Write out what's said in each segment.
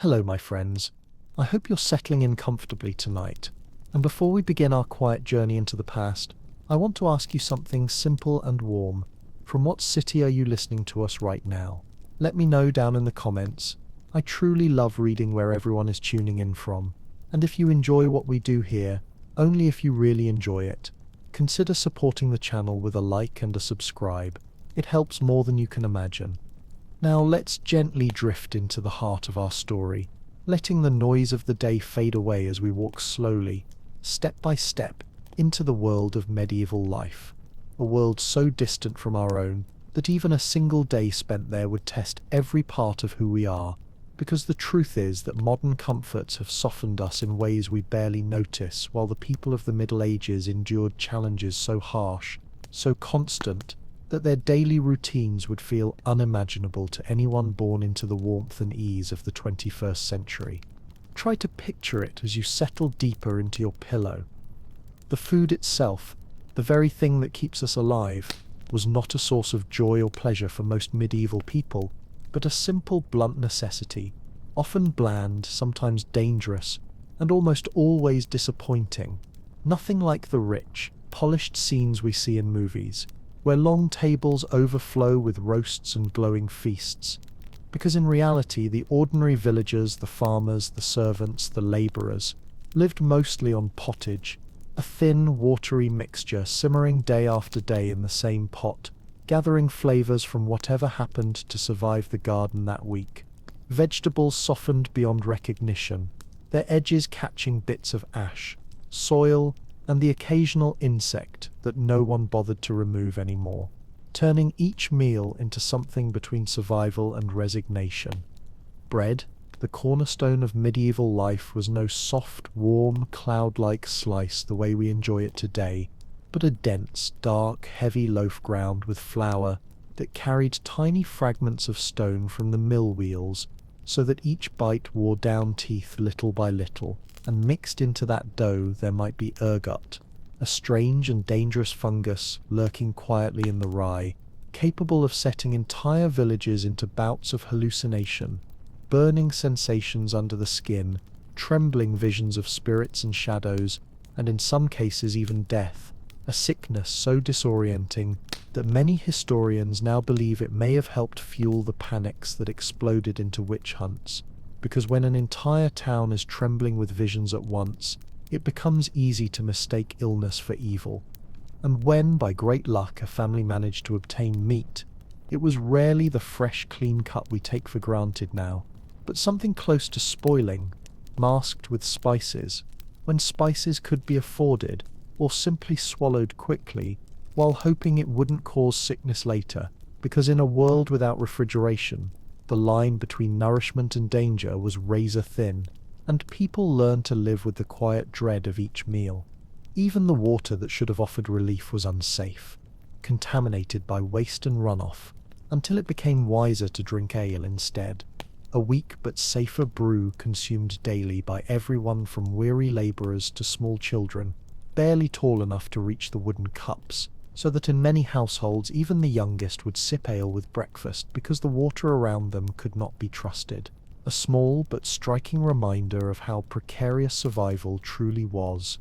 Hello, my friends. I hope you're settling in comfortably tonight. And before we begin our quiet journey into the past, I want to ask you something simple and warm. From what city are you listening to us right now? Let me know down in the comments. I truly love reading where everyone is tuning in from. And if you enjoy what we do here, only if you really enjoy it, consider supporting the channel with a like and a subscribe. It helps more than you can imagine. Now let's gently drift into the heart of our story, letting the noise of the day fade away as we walk slowly, step by step, into the world of medieval life. A world so distant from our own that even a single day spent there would test every part of who we are, because the truth is that modern comforts have softened us in ways we barely notice, while the people of the Middle Ages endured challenges so harsh, so constant, that their daily routines would feel unimaginable to anyone born into the warmth and ease of the 21st century. Try to picture it as you settle deeper into your pillow. The food itself, the very thing that keeps us alive, was not a source of joy or pleasure for most medieval people, but a simple, blunt necessity, often bland, sometimes dangerous, and almost always disappointing. Nothing like the rich, polished scenes we see in movies, where long tables overflow with roasts and glowing feasts. Because in reality, the ordinary villagers, the farmers, the servants, the labourers, lived mostly on pottage, a thin, watery mixture simmering day after day in the same pot, gathering flavours from whatever happened to survive the garden that week. Vegetables softened beyond recognition, their edges catching bits of ash, soil, and the occasional insect that no one bothered to remove anymore, turning each meal into something between survival and resignation. Bread, the cornerstone of medieval life, was no soft, warm, cloud-like slice the way we enjoy it today, but a dense, dark, heavy loaf ground with flour that carried tiny fragments of stone from the mill wheels, so that each bite wore down teeth little by little, and mixed into that dough there might be ergot, a strange and dangerous fungus lurking quietly in the rye, capable of setting entire villages into bouts of hallucination, burning sensations under the skin, trembling visions of spirits and shadows, and in some cases even death, a sickness so disorienting that many historians now believe it may have helped fuel the panics that exploded into witch hunts. Because when an entire town is trembling with visions at once, it becomes easy to mistake illness for evil. And when, by great luck, a family managed to obtain meat, it was rarely the fresh, clean cut we take for granted now, but something close to spoiling, masked with spices, when spices could be afforded, or simply swallowed quickly, while hoping it wouldn't cause sickness later, because in a world without refrigeration, the line between nourishment and danger was razor thin, and people learned to live with the quiet dread of each meal. Even the water that should have offered relief was unsafe, contaminated by waste and runoff, until it became wiser to drink ale instead. A weak but safer brew consumed daily by everyone from weary labourers to small children, barely tall enough to reach the wooden cups, so that in many households even the youngest would sip ale with breakfast because the water around them could not be trusted. A small but striking reminder of how precarious survival truly was.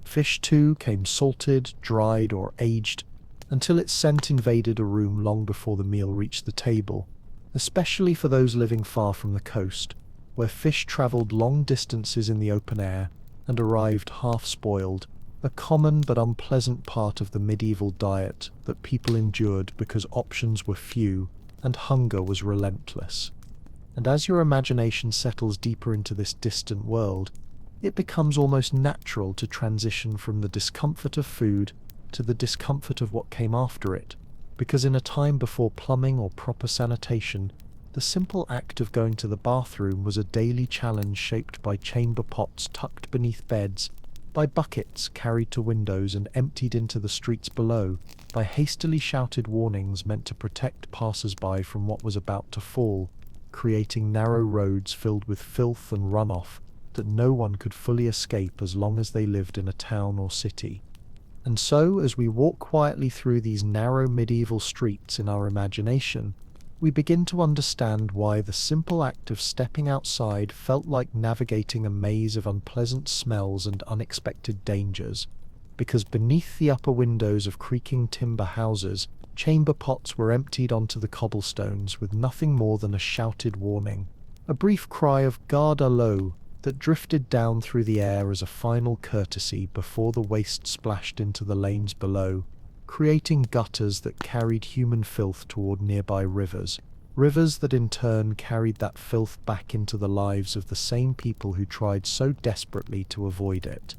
Fish too came salted, dried, or aged, until its scent invaded a room long before the meal reached the table, especially for those living far from the coast, where fish travelled long distances in the open air and arrived half-spoiled, a common but unpleasant part of the medieval diet that people endured because options were few and hunger was relentless. And as your imagination settles deeper into this distant world, it becomes almost natural to transition from the discomfort of food to the discomfort of what came after it, because in a time before plumbing or proper sanitation, the simple act of going to the bathroom was a daily challenge shaped by chamber pots tucked beneath beds, by buckets carried to windows and emptied into the streets below, by hastily shouted warnings meant to protect passers-by from what was about to fall, creating narrow roads filled with filth and runoff that no one could fully escape as long as they lived in a town or city. And so, as we walk quietly through these narrow medieval streets in our imagination, we begin to understand why the simple act of stepping outside felt like navigating a maze of unpleasant smells and unexpected dangers. Because beneath the upper windows of creaking timber houses, chamber pots were emptied onto the cobblestones with nothing more than a shouted warning, a brief cry of "Garde à l'eau" that drifted down through the air as a final courtesy before the waste splashed into the lanes below, creating gutters that carried human filth toward nearby rivers. Rivers that in turn carried that filth back into the lives of the same people who tried so desperately to avoid it.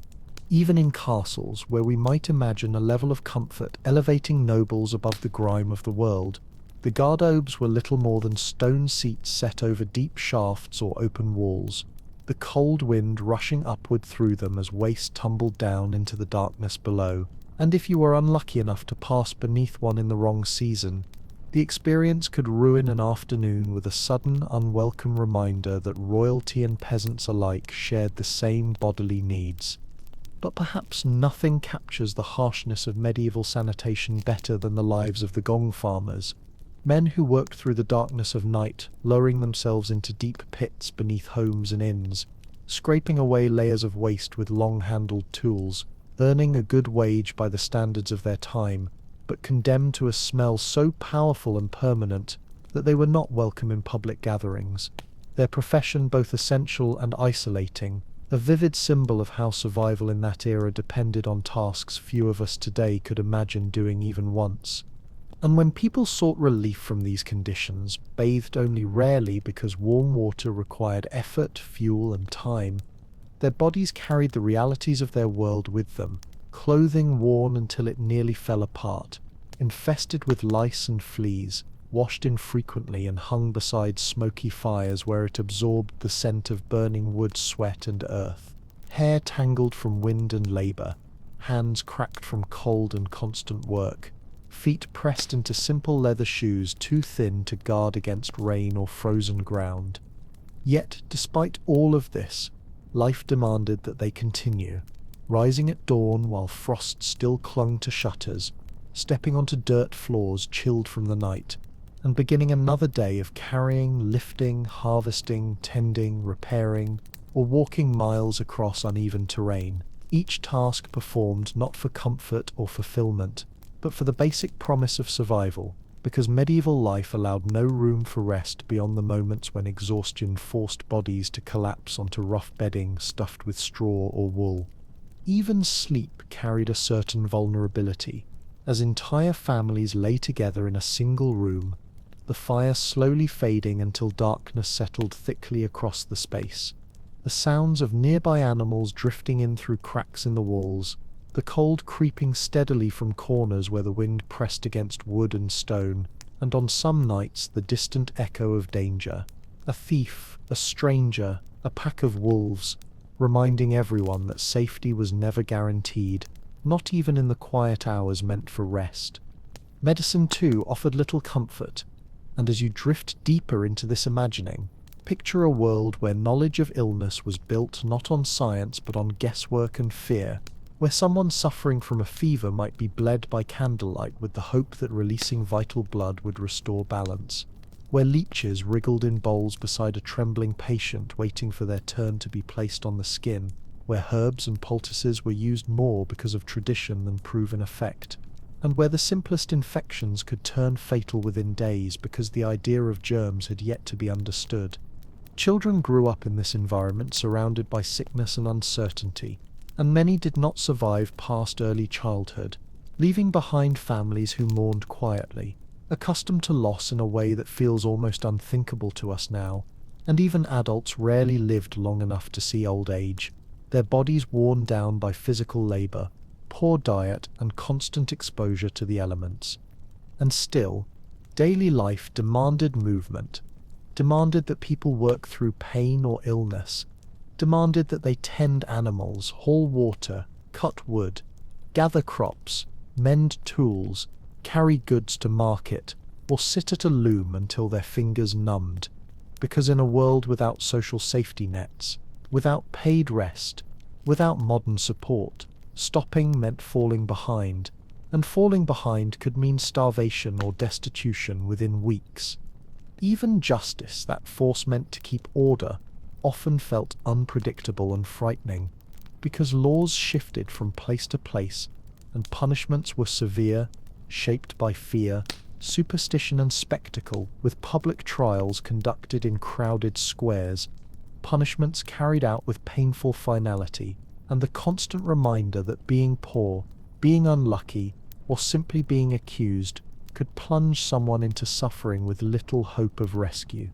Even in castles, where we might imagine a level of comfort elevating nobles above the grime of the world, the gardeaubes were little more than stone seats set over deep shafts or open walls, the cold wind rushing upward through them as waste tumbled down into the darkness below. And if you were unlucky enough to pass beneath one in the wrong season, the experience could ruin an afternoon with a sudden, unwelcome reminder that royalty and peasants alike shared the same bodily needs. But perhaps nothing captures the harshness of medieval sanitation better than the lives of the gong farmers, men who worked through the darkness of night, lowering themselves into deep pits beneath homes and inns, scraping away layers of waste with long-handled tools, earning a good wage by the standards of their time, but condemned to a smell so powerful and permanent that they were not welcome in public gatherings. Their profession both essential and isolating, a vivid symbol of how survival in that era depended on tasks few of us today could imagine doing even once. And when people sought relief from these conditions, bathed only rarely because warm water required effort, fuel, and time, their bodies carried the realities of their world with them, clothing worn until it nearly fell apart, infested with lice and fleas, washed infrequently and hung beside smoky fires where it absorbed the scent of burning wood, sweat, and earth, hair tangled from wind and labor, hands cracked from cold and constant work, feet pressed into simple leather shoes too thin to guard against rain or frozen ground. Yet, despite all of this, life demanded that they continue, rising at dawn while frost still clung to shutters, stepping onto dirt floors chilled from the night, and beginning another day of carrying, lifting, harvesting, tending, repairing, or walking miles across uneven terrain, each task performed not for comfort or fulfillment, but for the basic promise of survival, because medieval life allowed no room for rest beyond the moments when exhaustion forced bodies to collapse onto rough bedding stuffed with straw or wool. Even sleep carried a certain vulnerability, as entire families lay together in a single room, the fire slowly fading until darkness settled thickly across the space, the sounds of nearby animals drifting in through cracks in the walls, the cold creeping steadily from corners where the wind pressed against wood and stone, and on some nights the distant echo of danger, a thief, a stranger, a pack of wolves, reminding everyone that safety was never guaranteed, not even in the quiet hours meant for rest. Medicine, too, offered little comfort, and as you drift deeper into this imagining, picture a world where knowledge of illness was built not on science but on guesswork and fear, where someone suffering from a fever might be bled by candlelight with the hope that releasing vital blood would restore balance, where leeches wriggled in bowls beside a trembling patient waiting for their turn to be placed on the skin, where herbs and poultices were used more because of tradition than proven effect, and where the simplest infections could turn fatal within days because the idea of germs had yet to be understood. Children grew up in this environment surrounded by sickness and uncertainty, and many did not survive past early childhood, leaving behind families who mourned quietly, accustomed to loss in a way that feels almost unthinkable to us now, and even adults rarely lived long enough to see old age, their bodies worn down by physical labor, poor diet, and constant exposure to the elements. And still, daily life demanded movement, demanded that people work through pain or illness, demanded that they tend animals, haul water, cut wood, gather crops, mend tools, carry goods to market, or sit at a loom until their fingers numbed, because in a world without social safety nets, without paid rest, without modern support, stopping meant falling behind, and falling behind could mean starvation or destitution within weeks. Even justice, that force meant to keep order, often felt unpredictable and frightening, because laws shifted from place to place and punishments were severe, shaped by fear, superstition and spectacle, with public trials conducted in crowded squares, punishments carried out with painful finality, and the constant reminder that being poor, being unlucky, or simply being accused could plunge someone into suffering with little hope of rescue.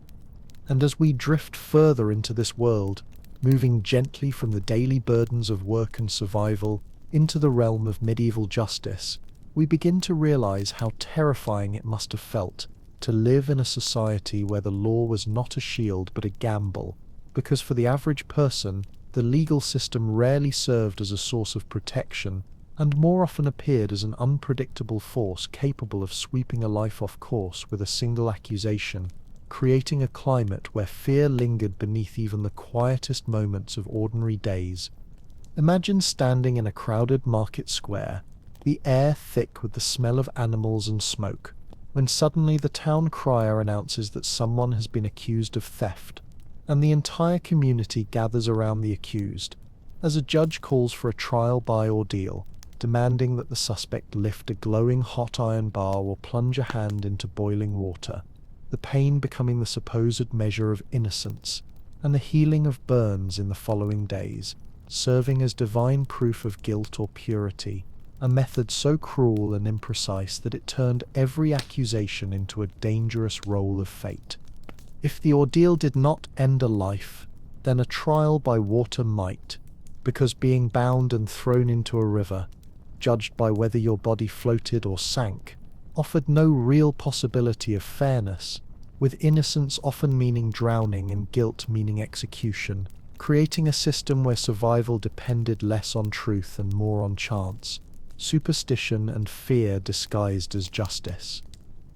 And as we drift further into this world, moving gently from the daily burdens of work and survival into the realm of medieval justice, we begin to realize how terrifying it must have felt to live in a society where the law was not a shield but a gamble, because for the average person, the legal system rarely served as a source of protection and more often appeared as an unpredictable force capable of sweeping a life off course with a single accusation, creating a climate where fear lingered beneath even the quietest moments of ordinary days. Imagine standing in a crowded market square, the air thick with the smell of animals and smoke, when suddenly the town crier announces that someone has been accused of theft, and the entire community gathers around the accused, as a judge calls for a trial by ordeal, demanding that the suspect lift a glowing hot iron bar or plunge a hand into boiling water, the pain becoming the supposed measure of innocence, and the healing of burns in the following days, serving as divine proof of guilt or purity, a method so cruel and imprecise that it turned every accusation into a dangerous roll of fate. If the ordeal did not end a life, then a trial by water might, because being bound and thrown into a river, judged by whether your body floated or sank, offered no real possibility of fairness, with innocence often meaning drowning and guilt meaning execution, creating a system where survival depended less on truth and more on chance, superstition and fear disguised as justice.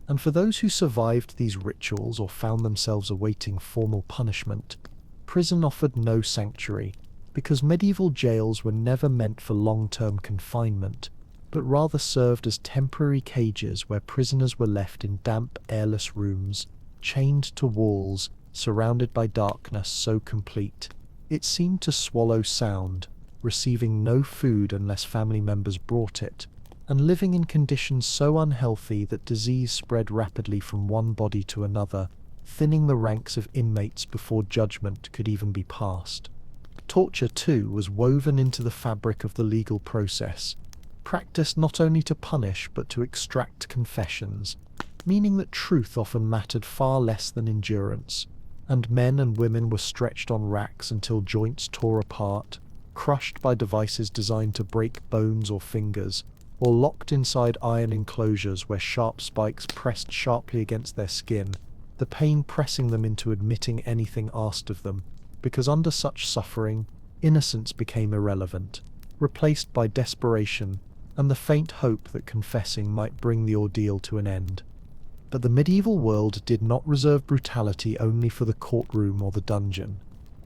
And for those who survived these rituals or found themselves awaiting formal punishment, prison offered no sanctuary, because medieval jails were never meant for long-term confinement, but rather served as temporary cages where prisoners were left in damp, airless rooms, chained to walls, surrounded by darkness so complete it seemed to swallow sound, receiving no food unless family members brought it, and living in conditions so unhealthy that disease spread rapidly from one body to another, thinning the ranks of inmates before judgment could even be passed. Torture, too, was woven into the fabric of the legal process, practiced not only to punish but to extract confessions, meaning that truth often mattered far less than endurance, and men and women were stretched on racks until joints tore apart, crushed by devices designed to break bones or fingers, or locked inside iron enclosures where sharp spikes pressed sharply against their skin, the pain pressing them into admitting anything asked of them, because under such suffering, innocence became irrelevant, replaced by desperation and the faint hope that confessing might bring the ordeal to an end. But the medieval world did not reserve brutality only for the courtroom or the dungeon,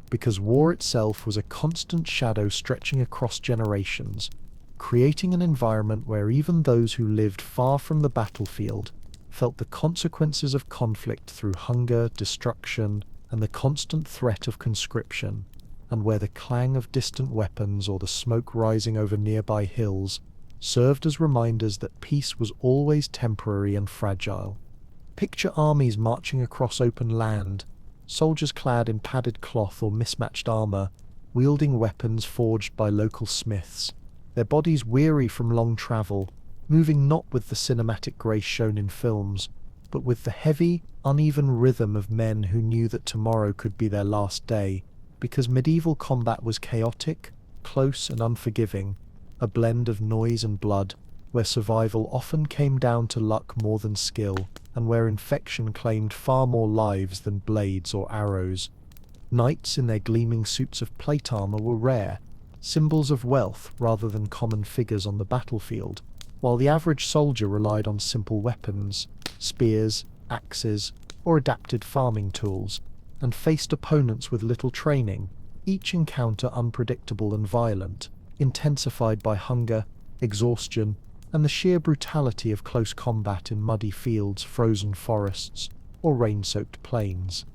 because war itself was a constant shadow stretching across generations, creating an environment where even those who lived far from the battlefield felt the consequences of conflict through hunger, destruction, and the constant threat of conscription, and where the clang of distant weapons or the smoke rising over nearby hills served as reminders that peace was always temporary and fragile. Picture armies marching across open land, soldiers clad in padded cloth or mismatched armor, wielding weapons forged by local smiths, their bodies weary from long travel, moving not with the cinematic grace shown in films, but with the heavy, uneven rhythm of men who knew that tomorrow could be their last day, because medieval combat was chaotic, close and unforgiving, a blend of noise and blood, where survival often came down to luck more than skill, and where infection claimed far more lives than blades or arrows. Knights in their gleaming suits of plate armor were rare, symbols of wealth rather than common figures on the battlefield, while the average soldier relied on simple weapons, spears, axes, or adapted farming tools, and faced opponents with little training, each encounter unpredictable and violent, intensified by hunger, exhaustion, and the sheer brutality of close combat in muddy fields, frozen forests, or rain-soaked plains.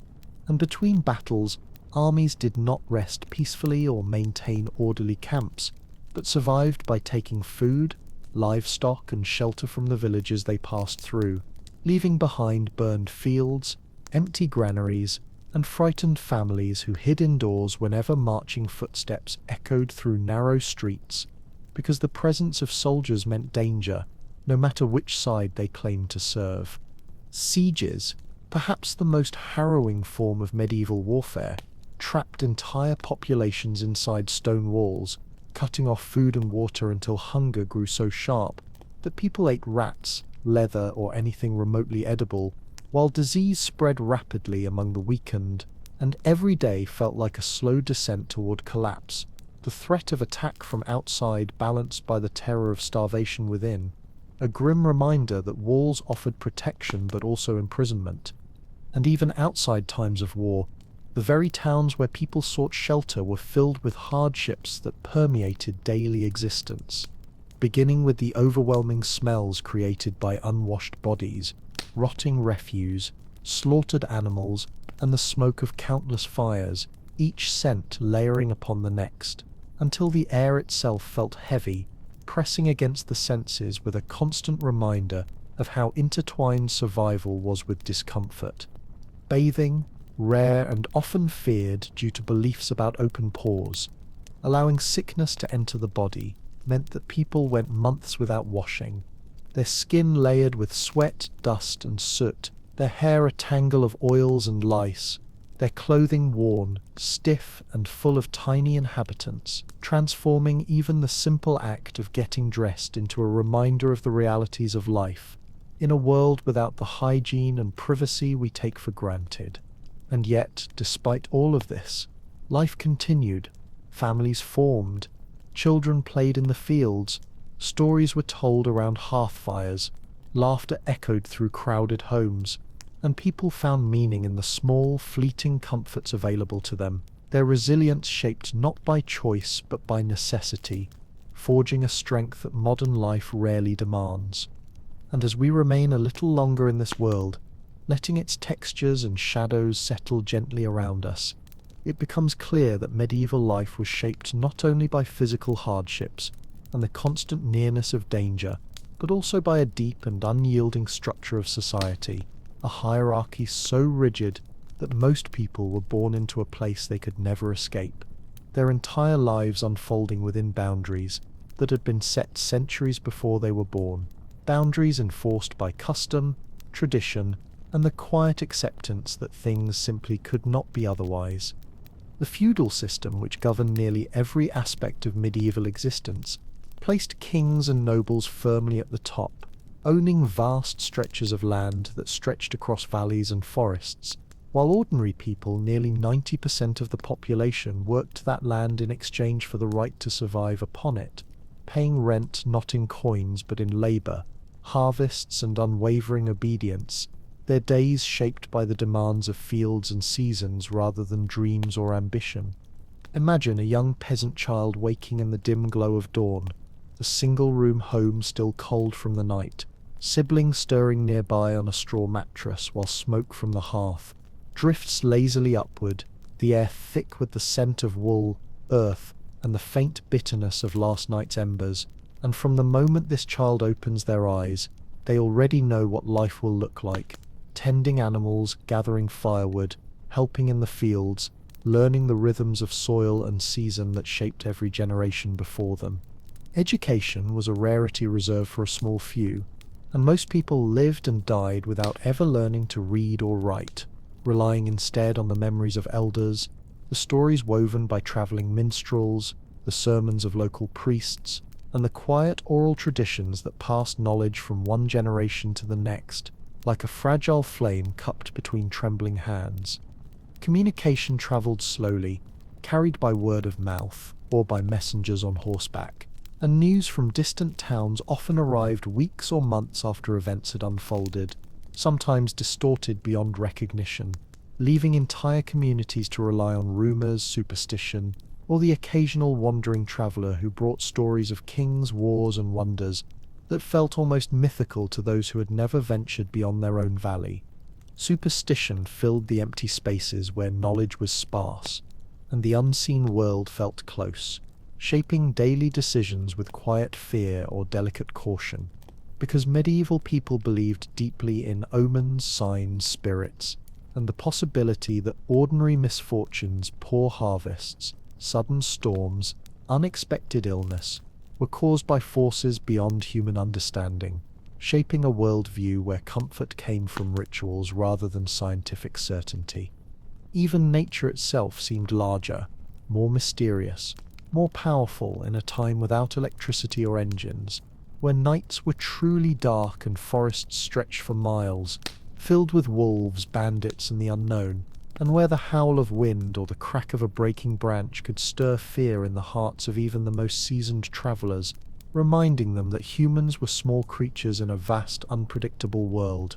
And between battles, armies did not rest peacefully or maintain orderly camps, but survived by taking food, livestock, and shelter from the villages they passed through, leaving behind burned fields, empty granaries, and frightened families who hid indoors whenever marching footsteps echoed through narrow streets, because the presence of soldiers meant danger, no matter which side they claimed to serve. Sieges, perhaps the most harrowing form of medieval warfare, trapped entire populations inside stone walls, cutting off food and water until hunger grew so sharp that people ate rats, leather, or anything remotely edible, while disease spread rapidly among the weakened, and every day felt like a slow descent toward collapse, the threat of attack from outside balanced by the terror of starvation within, a grim reminder that walls offered protection but also imprisonment. And even outside times of war, the very towns where people sought shelter were filled with hardships that permeated daily existence, beginning with the overwhelming smells created by unwashed bodies, rotting refuse, slaughtered animals, and the smoke of countless fires, each scent layering upon the next, until the air itself felt heavy, pressing against the senses with a constant reminder of how intertwined survival was with discomfort. Bathing, rare and often feared due to beliefs about open pores, allowing sickness to enter the body, meant that people went months without washing, their skin layered with sweat, dust, and soot, their hair a tangle of oils and lice, their clothing worn, stiff, and full of tiny inhabitants, transforming even the simple act of getting dressed into a reminder of the realities of life, in a world without the hygiene and privacy we take for granted. And yet, despite all of this, life continued, families formed, children played in the fields, stories were told around hearth fires, laughter echoed through crowded homes, and people found meaning in the small, fleeting comforts available to them, their resilience shaped not by choice but by necessity, forging a strength that modern life rarely demands. And as we remain a little longer in this world, letting its textures and shadows settle gently around us, it becomes clear that medieval life was shaped not only by physical hardships and the constant nearness of danger, but also by a deep and unyielding structure of society, a hierarchy so rigid that most people were born into a place they could never escape, their entire lives unfolding within boundaries that had been set centuries before they were born, boundaries enforced by custom, tradition, and the quiet acceptance that things simply could not be otherwise. The feudal system, which governed nearly every aspect of medieval existence, placed kings and nobles firmly at the top, owning vast stretches of land that stretched across valleys and forests, while ordinary people, nearly 90% of the population, worked that land in exchange for the right to survive upon it, paying rent not in coins but in labor, harvests, and unwavering obedience, their days shaped by the demands of fields and seasons rather than dreams or ambition. Imagine a young peasant child waking in the dim glow of dawn, the single-room home still cold from the night, siblings stirring nearby on a straw mattress while smoke from the hearth drifts lazily upward, the air thick with the scent of wool, earth, and the faint bitterness of last night's embers, and from the moment this child opens their eyes, they already know what life will look like, tending animals, gathering firewood, helping in the fields, learning the rhythms of soil and season that shaped every generation before them. Education was a rarity reserved for a small few, and most people lived and died without ever learning to read or write, relying instead on the memories of elders, the stories woven by traveling minstrels, the sermons of local priests, and the quiet oral traditions that passed knowledge from one generation to the next, like a fragile flame cupped between trembling hands. Communication traveled slowly, carried by word of mouth or by messengers on horseback, and news from distant towns often arrived weeks or months after events had unfolded, sometimes distorted beyond recognition, leaving entire communities to rely on rumors, superstition, or the occasional wandering traveler who brought stories of kings, wars, and wonders that felt almost mythical to those who had never ventured beyond their own valley. Superstition filled the empty spaces where knowledge was sparse, and the unseen world felt close, shaping daily decisions with quiet fear or delicate caution, because medieval people believed deeply in omens, signs, spirits, and the possibility that ordinary misfortunes, poor harvests, sudden storms, unexpected illness, were caused by forces beyond human understanding, shaping a worldview where comfort came from rituals rather than scientific certainty. Even nature itself seemed larger, more mysterious, more powerful in a time without electricity or engines, where nights were truly dark and forests stretched for miles, filled with wolves, bandits, and the unknown, and where the howl of wind or the crack of a breaking branch could stir fear in the hearts of even the most seasoned travelers, reminding them that humans were small creatures in a vast, unpredictable world.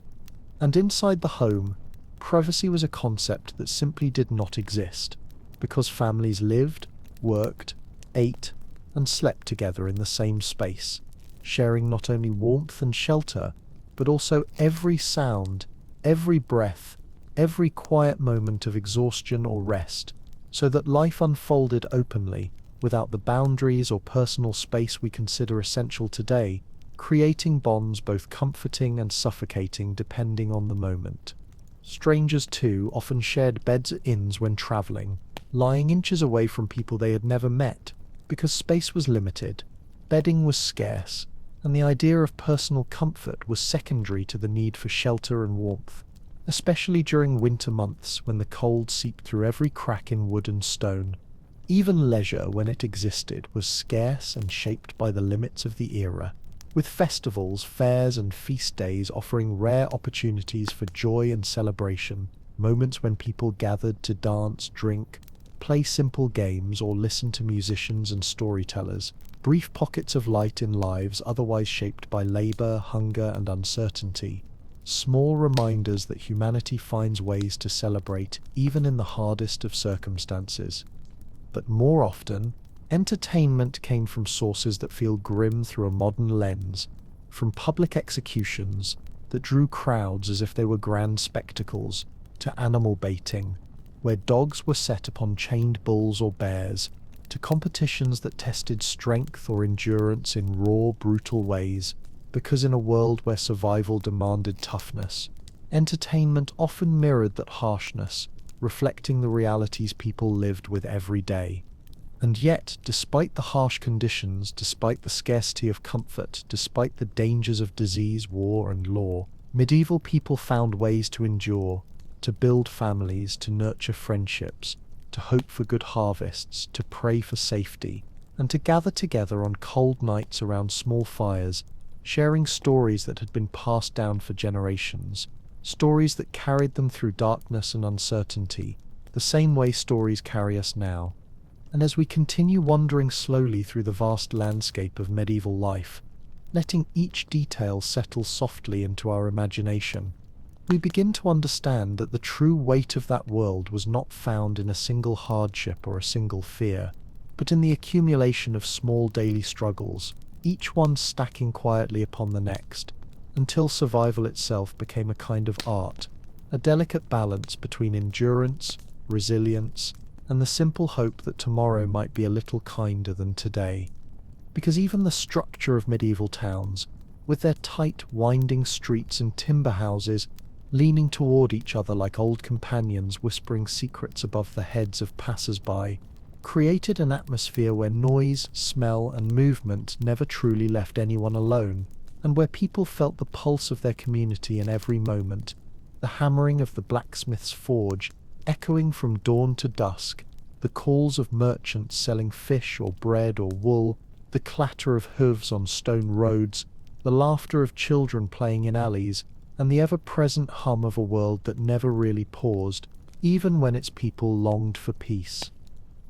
And inside the home, privacy was a concept that simply did not exist, because families lived, worked, ate, and slept together in the same space, sharing not only warmth and shelter, but also every sound, every breath, every quiet moment of exhaustion or rest, so that life unfolded openly, without the boundaries or personal space we consider essential today, creating bonds both comforting and suffocating depending on the moment. Strangers, too, often shared beds at inns when traveling, lying inches away from people they had never met, because space was limited, bedding was scarce, and the idea of personal comfort was secondary to the need for shelter and warmth, especially during winter months when the cold seeped through every crack in wood and stone. Even leisure, when it existed, was scarce and shaped by the limits of the era, with festivals, fairs, and feast days offering rare opportunities for joy and celebration, moments when people gathered to dance, drink, play simple games, or listen to musicians and storytellers, brief pockets of light in lives otherwise shaped by labor, hunger, and uncertainty, small reminders that humanity finds ways to celebrate even in the hardest of circumstances. But more often, entertainment came from sources that feel grim through a modern lens, from public executions that drew crowds as if they were grand spectacles, to animal baiting, where dogs were set upon chained bulls or bears, to competitions that tested strength or endurance in raw, brutal ways, because in a world where survival demanded toughness, entertainment often mirrored that harshness, reflecting the realities people lived with every day. And yet, despite the harsh conditions, despite the scarcity of comfort, despite the dangers of disease, war, and law, medieval people found ways to endure, to build families, to nurture friendships, to hope for good harvests, to pray for safety, and to gather together on cold nights around small fires, sharing stories that had been passed down for generations, stories that carried them through darkness and uncertainty, the same way stories carry us now. And as we continue wandering slowly through the vast landscape of medieval life, letting each detail settle softly into our imagination, we begin to understand that the true weight of that world was not found in a single hardship or a single fear, but in the accumulation of small daily struggles, each one stacking quietly upon the next, until survival itself became a kind of art, a delicate balance between endurance, resilience, and the simple hope that tomorrow might be a little kinder than today. Because even the structure of medieval towns, with their tight, winding streets and timber houses, leaning toward each other like old companions whispering secrets above the heads of passers-by, created an atmosphere where noise, smell, and movement never truly left anyone alone, and where people felt the pulse of their community in every moment, the hammering of the blacksmith's forge echoing from dawn to dusk, the calls of merchants selling fish or bread or wool, the clatter of hooves on stone roads, the laughter of children playing in alleys, and the ever-present hum of a world that never really paused, even when its people longed for peace.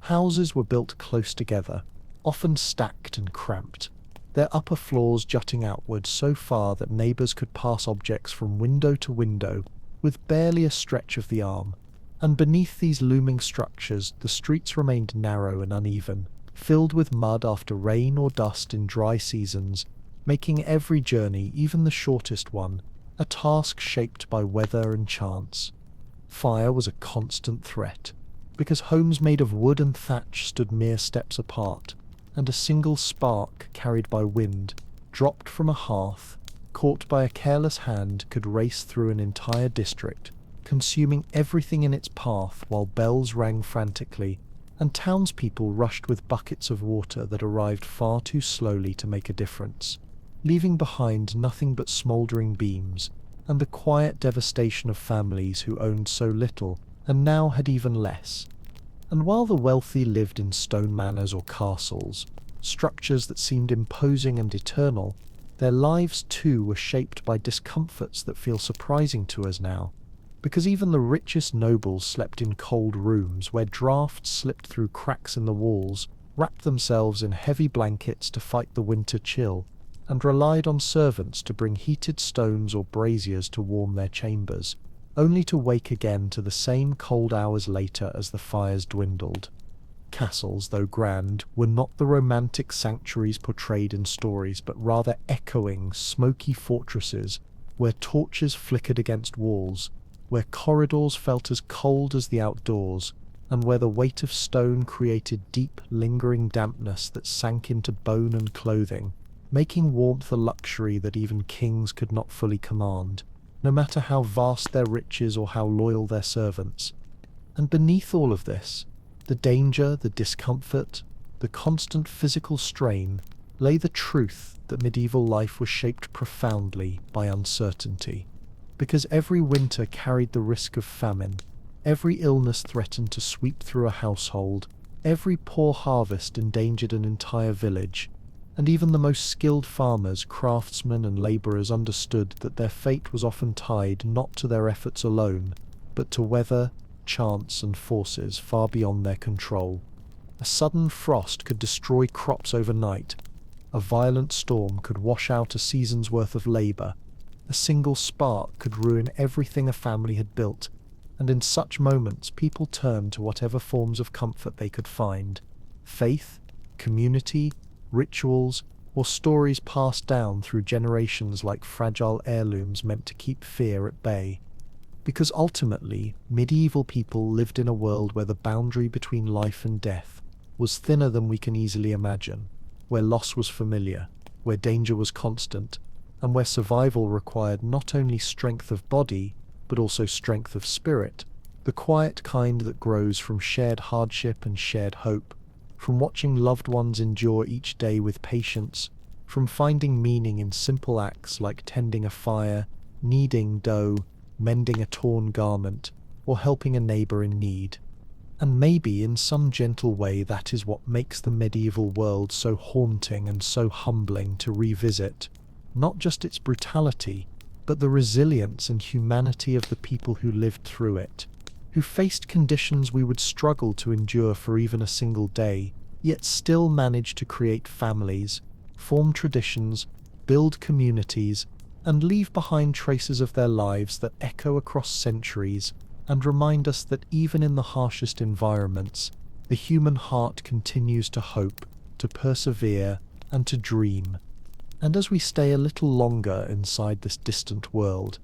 Houses were built close together, often stacked and cramped, their upper floors jutting outward so far that neighbours could pass objects from window to window with barely a stretch of the arm. And beneath these looming structures, the streets remained narrow and uneven, filled with mud after rain or dust in dry seasons, making every journey, even the shortest one, a task shaped by weather and chance. Fire was a constant threat, because homes made of wood and thatch stood mere steps apart, and a single spark carried by wind, dropped from a hearth, caught by a careless hand, could race through an entire district, consuming everything in its path while bells rang frantically, and townspeople rushed with buckets of water that arrived far too slowly to make a difference, leaving behind nothing but smouldering beams, and the quiet devastation of families who owned so little and now had even less. And while the wealthy lived in stone manors or castles, structures that seemed imposing and eternal, their lives too were shaped by discomforts that feel surprising to us now, because even the richest nobles slept in cold rooms where drafts slipped through cracks in the walls, wrapped themselves in heavy blankets to fight the winter chill, and relied on servants to bring heated stones or braziers to warm their chambers, only to wake again to the same cold hours later as the fires dwindled. Castles, though grand, were not the romantic sanctuaries portrayed in stories, but rather echoing, smoky fortresses where torches flickered against walls, where corridors felt as cold as the outdoors, and where the weight of stone created deep, lingering dampness that sank into bone and clothing, making warmth a luxury that even kings could not fully command, no matter how vast their riches or how loyal their servants. And beneath all of this, the danger, the discomfort, the constant physical strain, lay the truth that medieval life was shaped profoundly by uncertainty. Because every winter carried the risk of famine, every illness threatened to sweep through a household, every poor harvest endangered an entire village, and even the most skilled farmers, craftsmen, and labourers understood that their fate was often tied not to their efforts alone, but to weather, chance, and forces far beyond their control. A sudden frost could destroy crops overnight. A violent storm could wash out a season's worth of labour. A single spark could ruin everything a family had built, and in such moments people turned to whatever forms of comfort they could find: faith, community, rituals, or stories passed down through generations like fragile heirlooms meant to keep fear at bay. Because ultimately, medieval people lived in a world where the boundary between life and death was thinner than we can easily imagine, where loss was familiar, where danger was constant, and where survival required not only strength of body, but also strength of spirit, the quiet kind that grows from shared hardship and shared hope, from watching loved ones endure each day with patience, from finding meaning in simple acts like tending a fire, kneading dough, mending a torn garment, or helping a neighbour in need. And maybe in some gentle way that is what makes the medieval world so haunting and so humbling to revisit. Not just its brutality, but the resilience and humanity of the people who lived through it, who faced conditions we would struggle to endure for even a single day, yet still managed to create families, form traditions, build communities, and leave behind traces of their lives that echo across centuries and remind us that even in the harshest environments, the human heart continues to hope, to persevere, and to dream. And as we stay a little longer inside this distant world,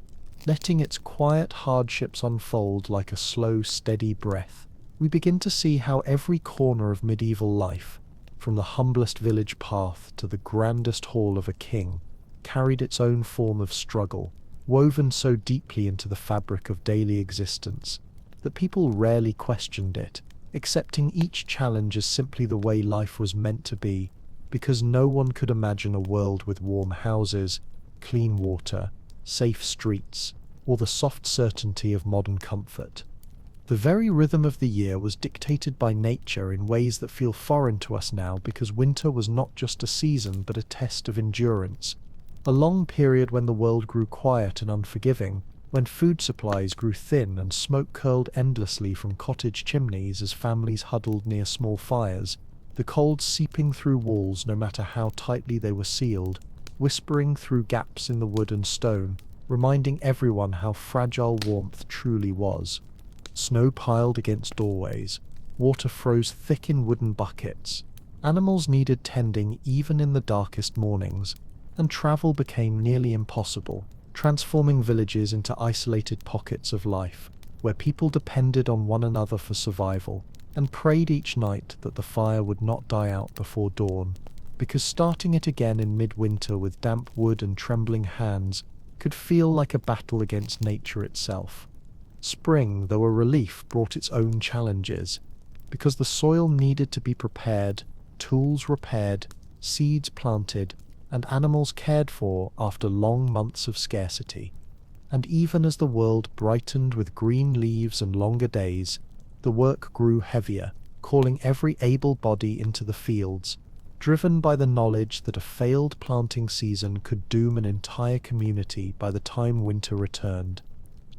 letting its quiet hardships unfold like a slow, steady breath, we begin to see how every corner of medieval life, from the humblest village path to the grandest hall of a king, carried its own form of struggle, woven so deeply into the fabric of daily existence that people rarely questioned it, accepting each challenge as simply the way life was meant to be, because no one could imagine a world with warm houses, clean water, safe streets, or the soft certainty of modern comfort. The very rhythm of the year was dictated by nature in ways that feel foreign to us now, because winter was not just a season but a test of endurance, a long period when the world grew quiet and unforgiving, when food supplies grew thin and smoke curled endlessly from cottage chimneys as families huddled near small fires, the cold seeping through walls no matter how tightly they were sealed, whispering through gaps in the wood and stone, reminding everyone how fragile warmth truly was. Snow piled against doorways, water froze thick in wooden buckets, animals needed tending even in the darkest mornings, and travel became nearly impossible, transforming villages into isolated pockets of life, where people depended on one another for survival, and prayed each night that the fire would not die out before dawn, because starting it again in midwinter with damp wood and trembling hands could feel like a battle against nature itself. Spring, though a relief, brought its own challenges, because the soil needed to be prepared, tools repaired, seeds planted, and animals cared for after long months of scarcity. And even as the world brightened with green leaves and longer days, the work grew heavier, calling every able body into the fields, driven by the knowledge that a failed planting season could doom an entire community by the time winter returned.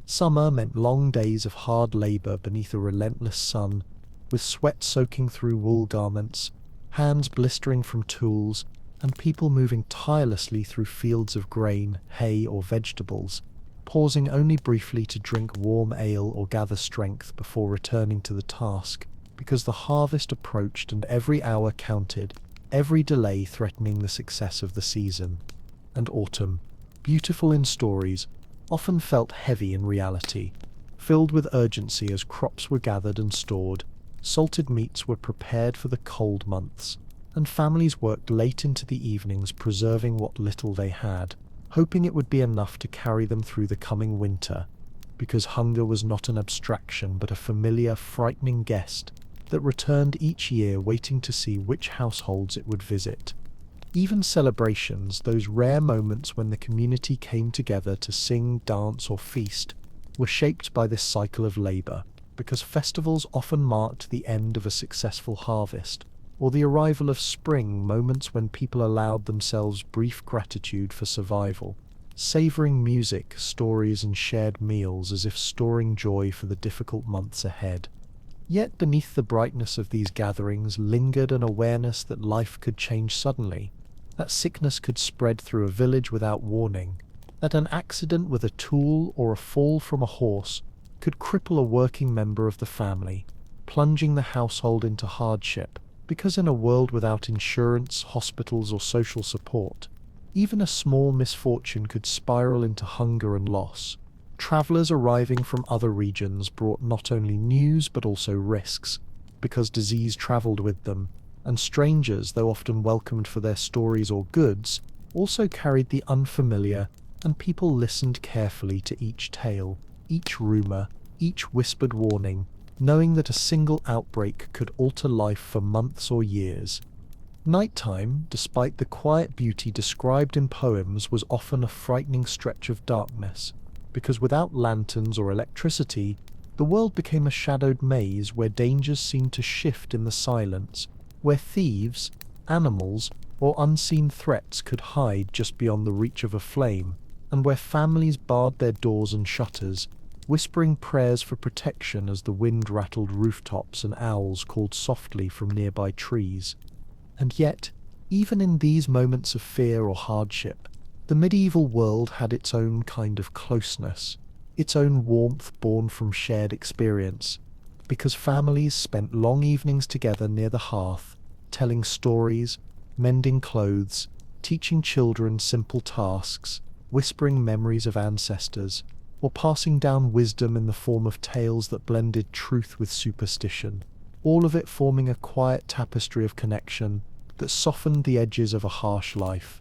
Summer meant long days of hard labor beneath a relentless sun, with sweat soaking through wool garments, hands blistering from tools, and people moving tirelessly through fields of grain, hay, or vegetables, pausing only briefly to drink warm ale or gather strength before returning to the task, because the harvest approached and every hour counted, every delay threatening the success of the season. And autumn, beautiful in stories, often felt heavy in reality, filled with urgency as crops were gathered and stored, salted meats were prepared for the cold months, and families worked late into the evenings preserving what little they had, hoping it would be enough to carry them through the coming winter, because hunger was not an abstraction but a familiar, frightening guest that returned each year waiting to see which households it would visit. Even celebrations, those rare moments when the community came together to sing, dance, or feast, were shaped by this cycle of labor, because festivals often marked the end of a successful harvest, or the arrival of spring, moments when people allowed themselves brief gratitude for survival, savoring music, stories, and shared meals as if storing joy for the difficult months ahead. Yet beneath the brightness of these gatherings lingered an awareness that life could change suddenly, that sickness could spread through a village without warning, that an accident with a tool or a fall from a horse could cripple a working member of the family, plunging the household into hardship, because in a world without insurance, hospitals, or social support, even a small misfortune could spiral into hunger and loss. Travelers arriving from other regions brought not only news but also risks, because disease traveled with them, and strangers, though often welcomed for their stories or goods, also carried the unfamiliar, and people listened carefully to each tale, each rumor, each whispered warning, knowing that a single outbreak could alter life for months or years. Nighttime, despite the quiet beauty described in poems, was often a frightening stretch of darkness, because without lanterns or electricity, the world became a shadowed maze where dangers seemed to shift in the silence, where thieves, animals, or unseen threats could hide just beyond the reach of a flame, and where families barred their doors and shutters, whispering prayers for protection as the wind rattled rooftops and owls called softly from nearby trees. And yet, even in these moments of fear or hardship, the medieval world had its own kind of closeness, its own warmth born from shared experience, because families spent long evenings together near the hearth, telling stories, mending clothes, teaching children simple tasks, whispering memories of ancestors, or passing down wisdom in the form of tales that blended truth with superstition, all of it forming a quiet tapestry of connection that softened the edges of a harsh life.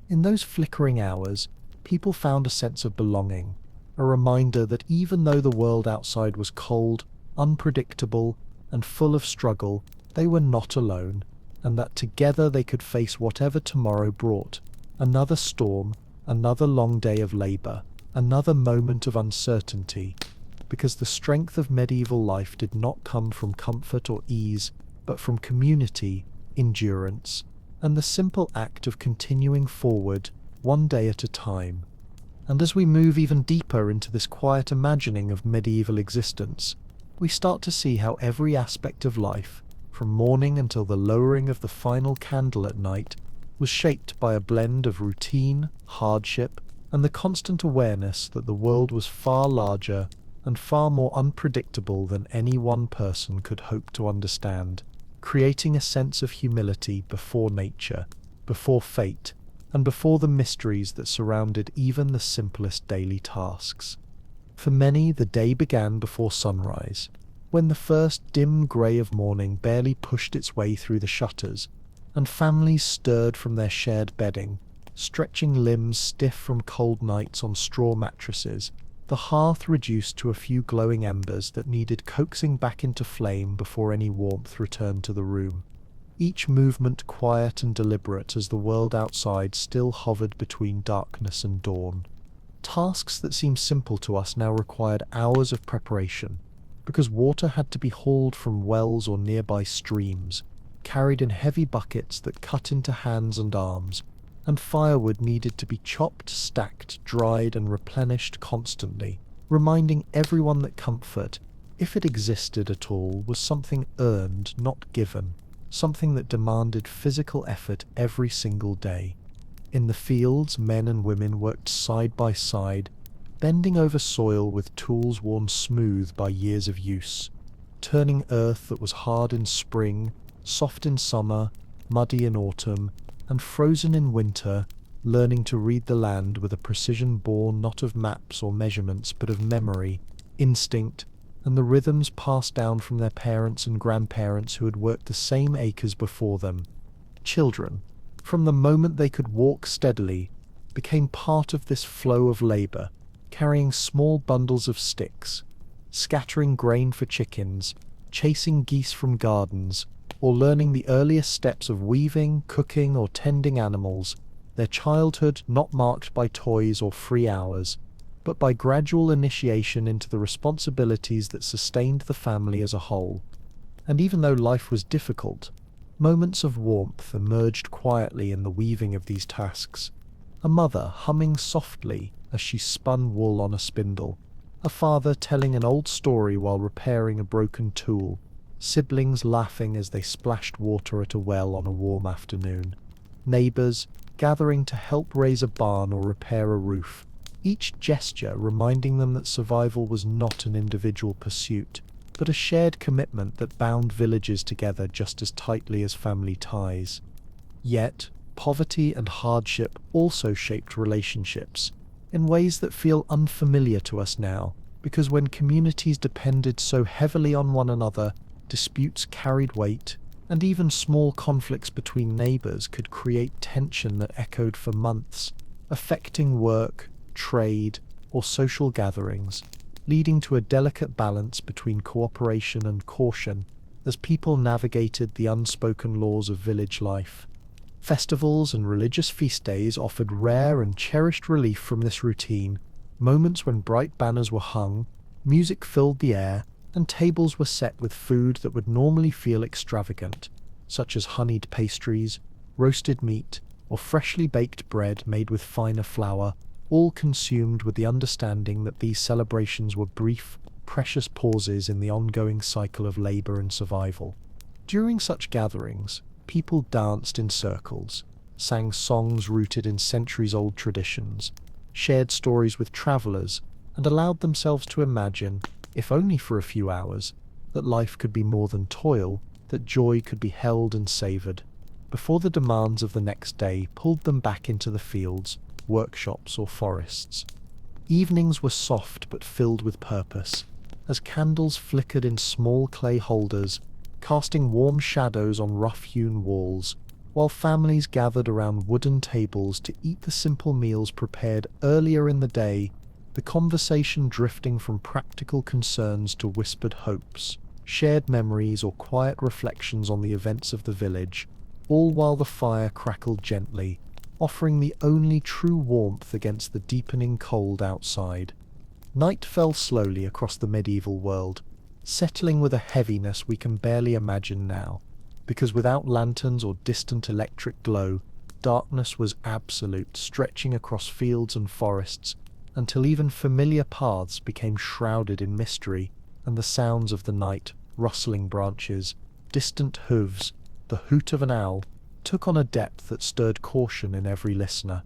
In those flickering hours, people found a sense of belonging, a reminder that even though the world outside was cold, unpredictable, and full of struggle, they were not alone, and that together they could face whatever tomorrow brought: another storm, another long day of labor, another moment of uncertainty, because the strength of medieval life did not come from comfort or ease, but from community, endurance, and the simple act of continuing forward, one day at a time. And as we move even deeper into this quiet imagining of medieval existence, we start to see how every aspect of life, from morning until the lowering of the final candle at night, was shaped by a blend of routine, hardship, and the constant awareness that the world was far larger and far more unpredictable than any one person could hope to understand, creating a sense of humility before nature, before fate, and before the mysteries that surrounded even the simplest daily tasks. For many, the day began before sunrise, when the first dim grey of morning barely pushed its way through the shutters, and families stirred from their shared bedding, stretching limbs stiff from cold nights on straw mattresses, the hearth reduced to a few glowing embers that needed coaxing back into flame before any warmth returned to the room. Each movement quiet and deliberate as the world outside still hovered between darkness and dawn. Tasks that seemed simple to us now required hours of preparation, because water had to be hauled from wells or nearby streams, carried in heavy buckets that cut into hands and arms, and firewood needed to be chopped, stacked, dried, and replenished constantly, reminding everyone that comfort, if it existed at all, was something earned, not given, something that demanded physical effort every single day. In the fields, men and women worked side by side, bending over soil with tools worn smooth by years of use, turning earth that was hard in spring, soft in summer, muddy in autumn, and frozen in winter, learning to read the land with a precision born not of maps or measurements but of memory, instinct, and the rhythms passed down from their parents and grandparents who had worked the same acres before them. Children, from the moment they could walk steadily, became part of this flow of labor, carrying small bundles of sticks, scattering grain for chickens, chasing geese from gardens, or learning the earliest steps of weaving, cooking, or tending animals, their childhood not marked by toys or free hours, but by gradual initiation into the responsibilities that sustained the family as a whole. And even though life was difficult, moments of warmth emerged quietly in the weaving of these tasks. A mother humming softly as she spun wool on a spindle, a father telling an old story while repairing a broken tool, siblings laughing as they splashed water at a well on a warm afternoon, neighbors gathering to help raise a barn or repair a roof, each gesture reminding them that survival was not an individual pursuit, but a shared commitment that bound villages together just as tightly as family ties. Yet, poverty and hardship also shaped relationships in ways that feel unfamiliar to us now, because when communities depended so heavily on one another, disputes carried weight, and even small conflicts between neighbors could create tension that echoed for months, affecting work, trade, or social gatherings, leading to a delicate balance between cooperation and caution as people navigated the unspoken laws of village life. Festivals and religious feast days offered rare and cherished relief from this routine, moments when bright banners were hung, music filled the air, and tables were set with food that would normally feel extravagant, such as honeyed pastries, roasted meat, or freshly baked bread made with finer flour, all consumed with the understanding that these celebrations were brief, precious pauses in the ongoing cycle of labor and survival. During such gatherings, people danced in circles, sang songs rooted in centuries-old traditions, shared stories with travelers, and allowed themselves to imagine, if only for a few hours, that life could be more than toil, that joy could be held and savored, before the demands of the next day pulled them back into the fields, workshops, or forests. Evenings were soft but filled with purpose, as candles flickered in small clay holders, casting warm shadows on rough-hewn walls, while families gathered around wooden tables to eat the simple meals prepared earlier in the day, the conversation drifting from practical concerns to whispered hopes, shared memories, or quiet reflections on the events of the village, all while the fire crackled gently, offering the only true warmth against the deepening cold outside. Night fell slowly across the medieval world, settling with a heaviness we can barely imagine now, because without lanterns or distant electric glow, darkness was absolute, stretching across fields and forests, until even familiar paths became shrouded in mystery, and the sounds of the night, rustling branches, distant hooves, the hoot of an owl, took on a depth that stirred caution in every listener.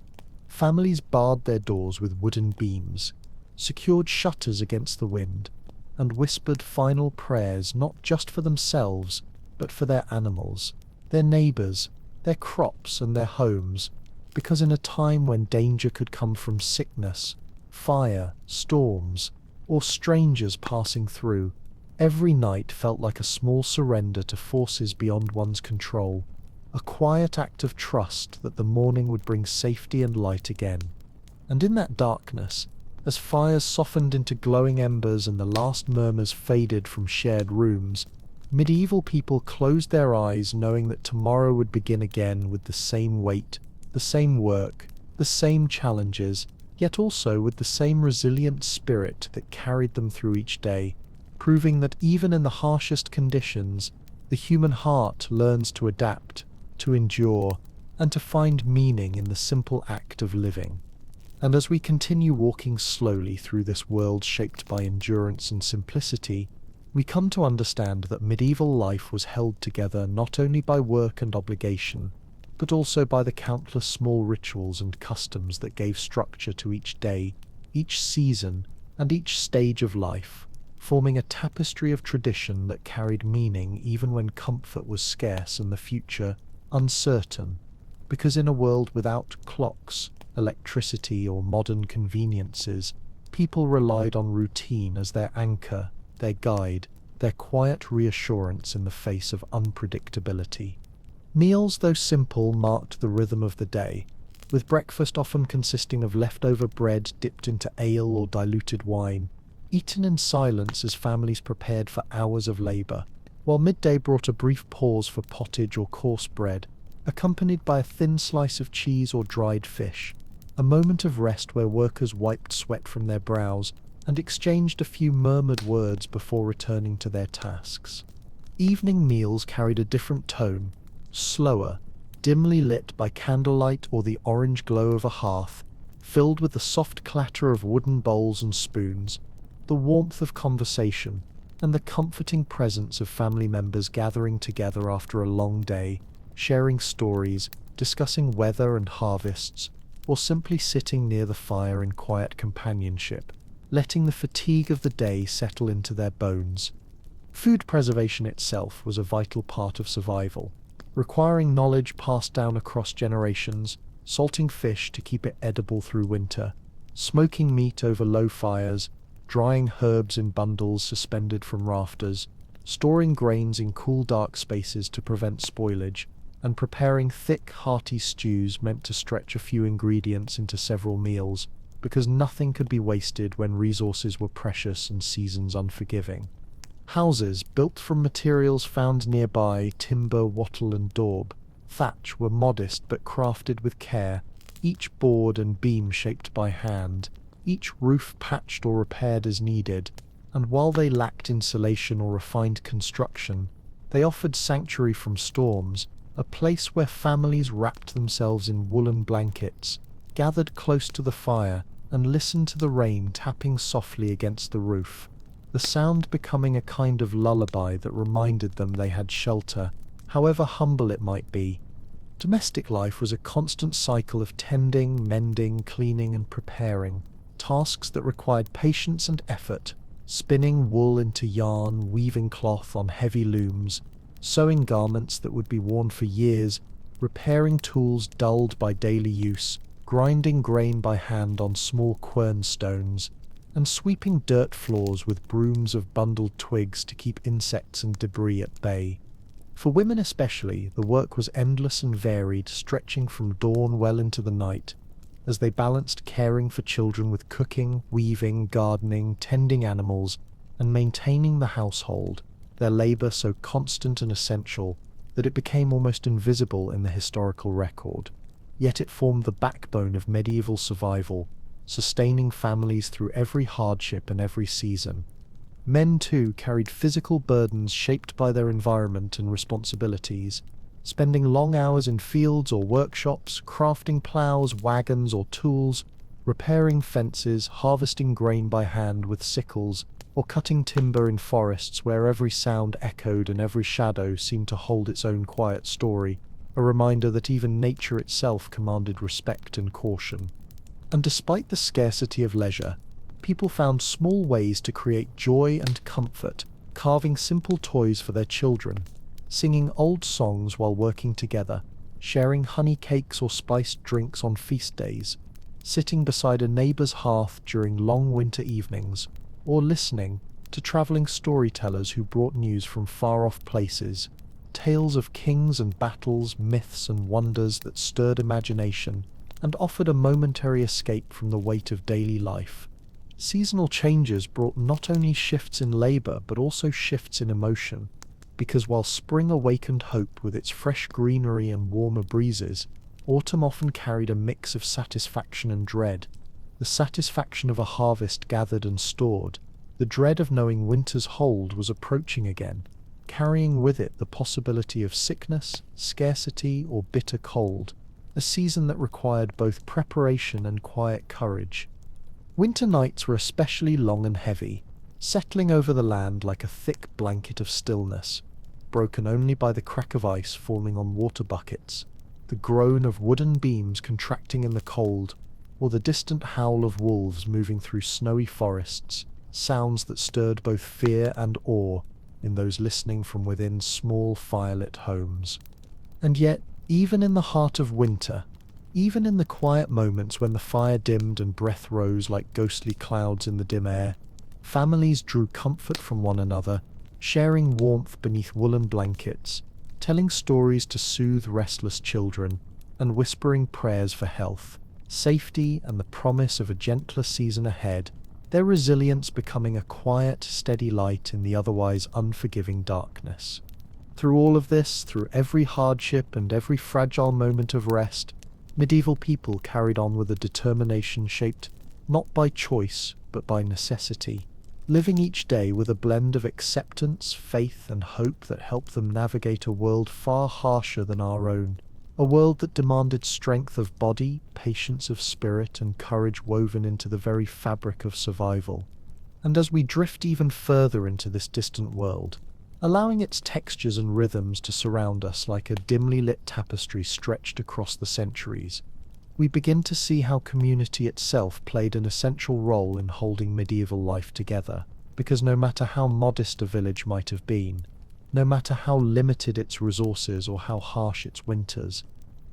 Families barred their doors with wooden beams, secured shutters against the wind, and whispered final prayers not just for themselves, but for their animals, their neighbors, their crops, and their homes, because in a time when danger could come from sickness, fire, storms, or strangers passing through, every night felt like a small surrender to forces beyond one's control, a quiet act of trust that the morning would bring safety and light again. And in that darkness, as fires softened into glowing embers and the last murmurs faded from shared rooms, medieval people closed their eyes knowing that tomorrow would begin again with the same weight, the same work, the same challenges, yet also with the same resilient spirit that carried them through each day, proving that even in the harshest conditions, the human heart learns to adapt, to endure, and to find meaning in the simple act of living. And as we continue walking slowly through this world shaped by endurance and simplicity, we come to understand that medieval life was held together not only by work and obligation, but also by the countless small rituals and customs that gave structure to each day, each season, and each stage of life, forming a tapestry of tradition that carried meaning even when comfort was scarce and the future uncertain, because in a world without clocks, electricity, or modern conveniences, people relied on routine as their anchor, their guide, their quiet reassurance in the face of unpredictability. Meals, though simple, marked the rhythm of the day, with breakfast often consisting of leftover bread dipped into ale or diluted wine, eaten in silence as families prepared for hours of labour, while midday brought a brief pause for pottage or coarse bread, accompanied by a thin slice of cheese or dried fish, a moment of rest where workers wiped sweat from their brows and exchanged a few murmured words before returning to their tasks. Evening meals carried a different tone, slower, dimly lit by candlelight or the orange glow of a hearth, filled with the soft clatter of wooden bowls and spoons, the warmth of conversation, and the comforting presence of family members gathering together after a long day, sharing stories, discussing weather and harvests, or simply sitting near the fire in quiet companionship, letting the fatigue of the day settle into their bones. Food preservation itself was a vital part of survival, requiring knowledge passed down across generations, salting fish to keep it edible through winter, smoking meat over low fires, drying herbs in bundles suspended from rafters, storing grains in cool dark spaces to prevent spoilage, and preparing thick, hearty stews meant to stretch a few ingredients into several meals, because nothing could be wasted when resources were precious and seasons unforgiving. Houses, built from materials found nearby, timber, wattle, and daub, thatch, were modest but crafted with care, each board and beam shaped by hand, each roof patched or repaired as needed, and while they lacked insulation or refined construction, they offered sanctuary from storms, a place where families wrapped themselves in woolen blankets, gathered close to the fire, and listened to the rain tapping softly against the roof, the sound becoming a kind of lullaby that reminded them they had shelter, however humble it might be. Domestic life was a constant cycle of tending, mending, cleaning, and preparing, tasks that required patience and effort, spinning wool into yarn, weaving cloth on heavy looms, sewing garments that would be worn for years, repairing tools dulled by daily use, grinding grain by hand on small quern stones, and sweeping dirt floors with brooms of bundled twigs to keep insects and debris at bay. For women especially, the work was endless and varied, stretching from dawn well into the night, as they balanced caring for children with cooking, weaving, gardening, tending animals, and maintaining the household, their labor so constant and essential that it became almost invisible in the historical record. Yet it formed the backbone of medieval survival, sustaining families through every hardship and every season. Men, too, carried physical burdens shaped by their environment and responsibilities, spending long hours in fields or workshops, crafting plows, wagons, or tools, repairing fences, harvesting grain by hand with sickles, or cutting timber in forests where every sound echoed and every shadow seemed to hold its own quiet story, a reminder that even nature itself commanded respect and caution. And despite the scarcity of leisure, people found small ways to create joy and comfort, carving simple toys for their children, singing old songs while working together, sharing honey cakes or spiced drinks on feast days, sitting beside a neighbor's hearth during long winter evenings, or listening to traveling storytellers who brought news from far-off places, tales of kings and battles, myths and wonders that stirred imagination and offered a momentary escape from the weight of daily life. Seasonal changes brought not only shifts in labor but also shifts in emotion, because while spring awakened hope with its fresh greenery and warmer breezes, autumn often carried a mix of satisfaction and dread. The satisfaction of a harvest gathered and stored, the dread of knowing winter's hold was approaching again, carrying with it the possibility of sickness, scarcity, or bitter cold, a season that required both preparation and quiet courage. Winter nights were especially long and heavy, settling over the land like a thick blanket of stillness, broken only by the crack of ice forming on water buckets, the groan of wooden beams contracting in the cold, or the distant howl of wolves moving through snowy forests, sounds that stirred both fear and awe in those listening from within small firelit homes. And yet, even in the heart of winter, even in the quiet moments when the fire dimmed and breath rose like ghostly clouds in the dim air, families drew comfort from one another, sharing warmth beneath woolen blankets, telling stories to soothe restless children, and whispering prayers for health, safety, and the promise of a gentler season ahead, their resilience becoming a quiet, steady light in the otherwise unforgiving darkness. Through all of this, through every hardship and every fragile moment of rest, medieval people carried on with a determination shaped not by choice but by necessity, living each day with a blend of acceptance, faith, and hope that helped them navigate a world far harsher than our own, a world that demanded strength of body, patience of spirit, and courage woven into the very fabric of survival. And as we drift even further into this distant world, allowing its textures and rhythms to surround us like a dimly lit tapestry stretched across the centuries, we begin to see how community itself played an essential role in holding medieval life together, because no matter how modest a village might have been, no matter how limited its resources or how harsh its winters,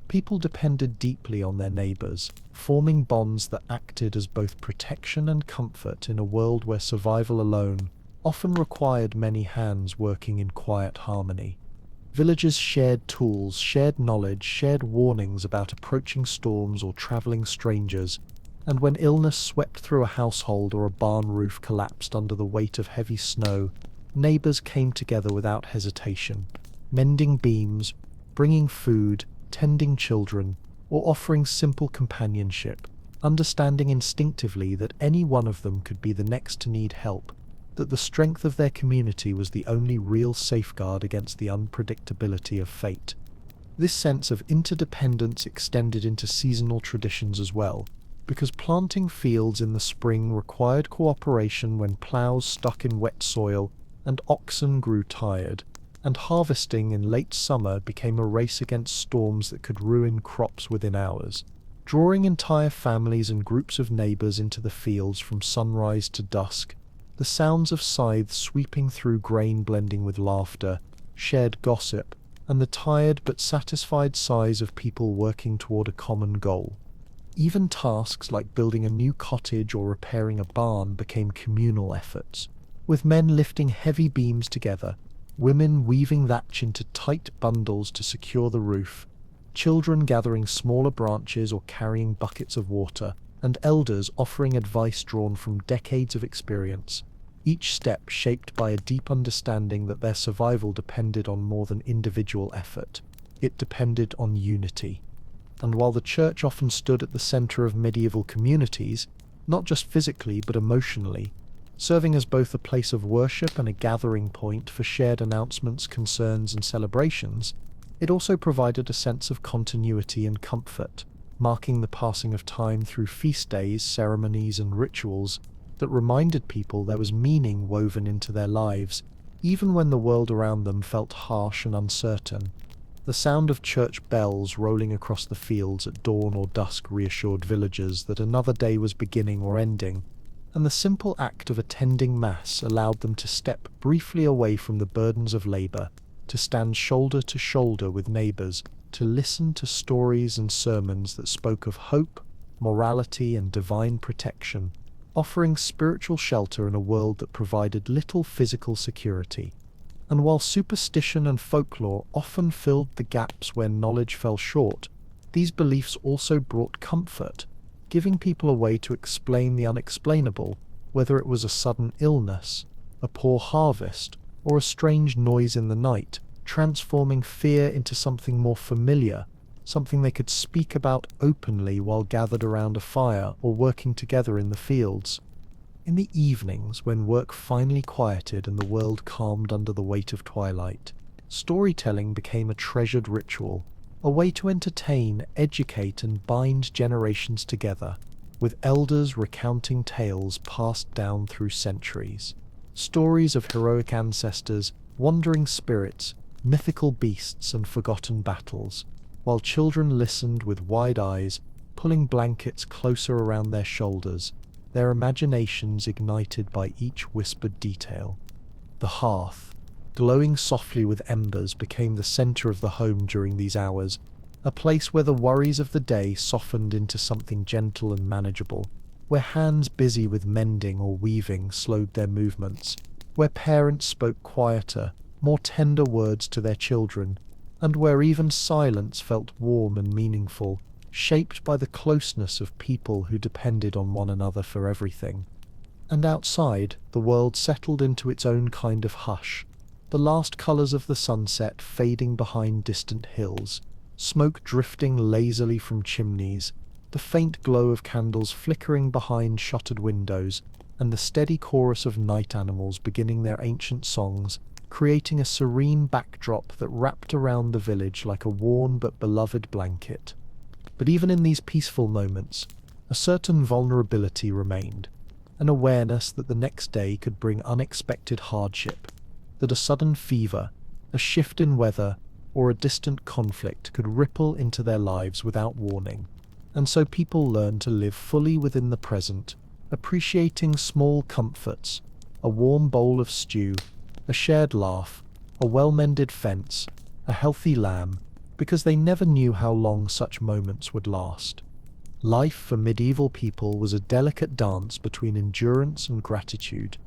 people depended deeply on their neighbors, forming bonds that acted as both protection and comfort in a world where survival alone often required many hands working in quiet harmony. Villagers shared tools, shared knowledge, shared warnings about approaching storms or traveling strangers, and when illness swept through a household or a barn roof collapsed under the weight of heavy snow, neighbors came together without hesitation, mending beams, bringing food, tending children, or offering simple companionship, understanding instinctively that any one of them could be the next to need help, that the strength of their community was the only real safeguard against the unpredictability of fate. This sense of interdependence extended into seasonal traditions as well, because planting fields in the spring required cooperation when plows stuck in wet soil and oxen grew tired, and harvesting in late summer became a race against storms that could ruin crops within hours, drawing entire families and groups of neighbors into the fields from sunrise to dusk, the sounds of scythes sweeping through grain blending with laughter, shared gossip, and the tired but satisfied sighs of people working toward a common goal. Even tasks like building a new cottage or repairing a barn became communal efforts, with men lifting heavy beams together, women weaving thatch into tight bundles to secure the roof, children gathering smaller branches or carrying buckets of water, and elders offering advice drawn from decades of experience, each step shaped by a deep understanding that their survival depended on more than individual effort. It depended on unity. And while the church often stood at the center of medieval communities, not just physically but emotionally, serving as both a place of worship and a gathering point for shared announcements, concerns, and celebrations, it also provided a sense of continuity and comfort, marking the passing of time through feast days, ceremonies, and rituals that reminded people there was meaning woven into their lives, even when the world around them felt harsh and uncertain. The sound of church bells rolling across the fields at dawn or dusk reassured villagers that another day was beginning or ending, and the simple act of attending Mass allowed them to step briefly away from the burdens of labor, to stand shoulder to shoulder with neighbors, to listen to stories and sermons that spoke of hope, morality, and divine protection, offering spiritual shelter in a world that provided little physical security. And while superstition and folklore often filled the gaps where knowledge fell short, these beliefs also brought comfort, giving people a way to explain the unexplainable, whether it was a sudden illness, a poor harvest, or a strange noise in the night, transforming fear into something more familiar, something they could speak about openly while gathered around a fire or working together in the fields. In the evenings, when work finally quieted and the world calmed under the weight of twilight, storytelling became a treasured ritual, a way to entertain, educate, and bind generations together, with elders recounting tales passed down through centuries. Stories of heroic ancestors, wandering spirits, mythical beasts, and forgotten battles, while children listened with wide eyes, pulling blankets closer around their shoulders, their imaginations ignited by each whispered detail. The hearth, glowing softly with embers, became the center of the home during these hours, a place where the worries of the day softened into something gentle and manageable, where hands busy with mending or weaving slowed their movements, where parents spoke quieter, more tender words to their children, and where even silence felt warm and meaningful, shaped by the closeness of people who depended on one another for everything. And outside, the world settled into its own kind of hush, the last colors of the sunset fading behind distant hills, smoke drifting lazily from chimneys, the faint glow of candles flickering behind shuttered windows, and the steady chorus of night animals beginning their ancient songs, creating a serene backdrop that wrapped around the village like a worn but beloved blanket. But even in these peaceful moments, a certain vulnerability remained, an awareness that the next day could bring unexpected hardship, that a sudden fever, a shift in weather, or a distant conflict could ripple into their lives without warning. And so people learned to live fully within the present, appreciating small comforts, a warm bowl of stew, a shared laugh, a well-mended fence, a healthy lamb, because they never knew how long such moments would last. Life for medieval people was a delicate dance between endurance and gratitude,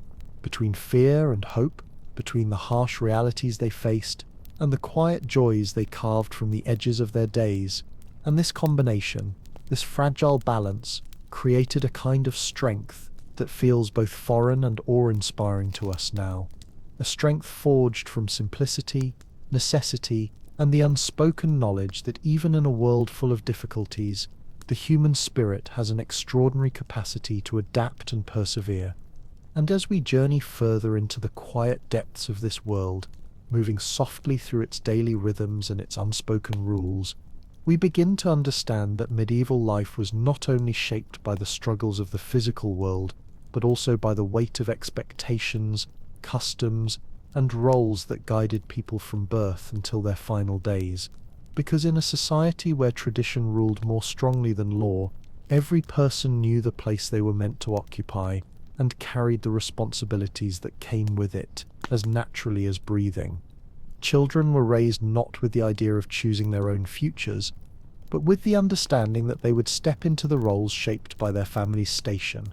between fear and hope, between the harsh realities they faced and the quiet joys they carved from the edges of their days. And this combination, this fragile balance, created a kind of strength that feels both foreign and awe-inspiring to us now. A strength forged from simplicity, necessity, and the unspoken knowledge that even in a world full of difficulties, the human spirit has an extraordinary capacity to adapt and persevere. And as we journey further into the quiet depths of this world, moving softly through its daily rhythms and its unspoken rules, we begin to understand that medieval life was not only shaped by the struggles of the physical world, but also by the weight of expectations, customs, and roles that guided people from birth until their final days. Because in a society where tradition ruled more strongly than law, every person knew the place they were meant to occupy and carried the responsibilities that came with it as naturally as breathing. Children were raised not with the idea of choosing their own futures, but with the understanding that they would step into the roles shaped by their family's station,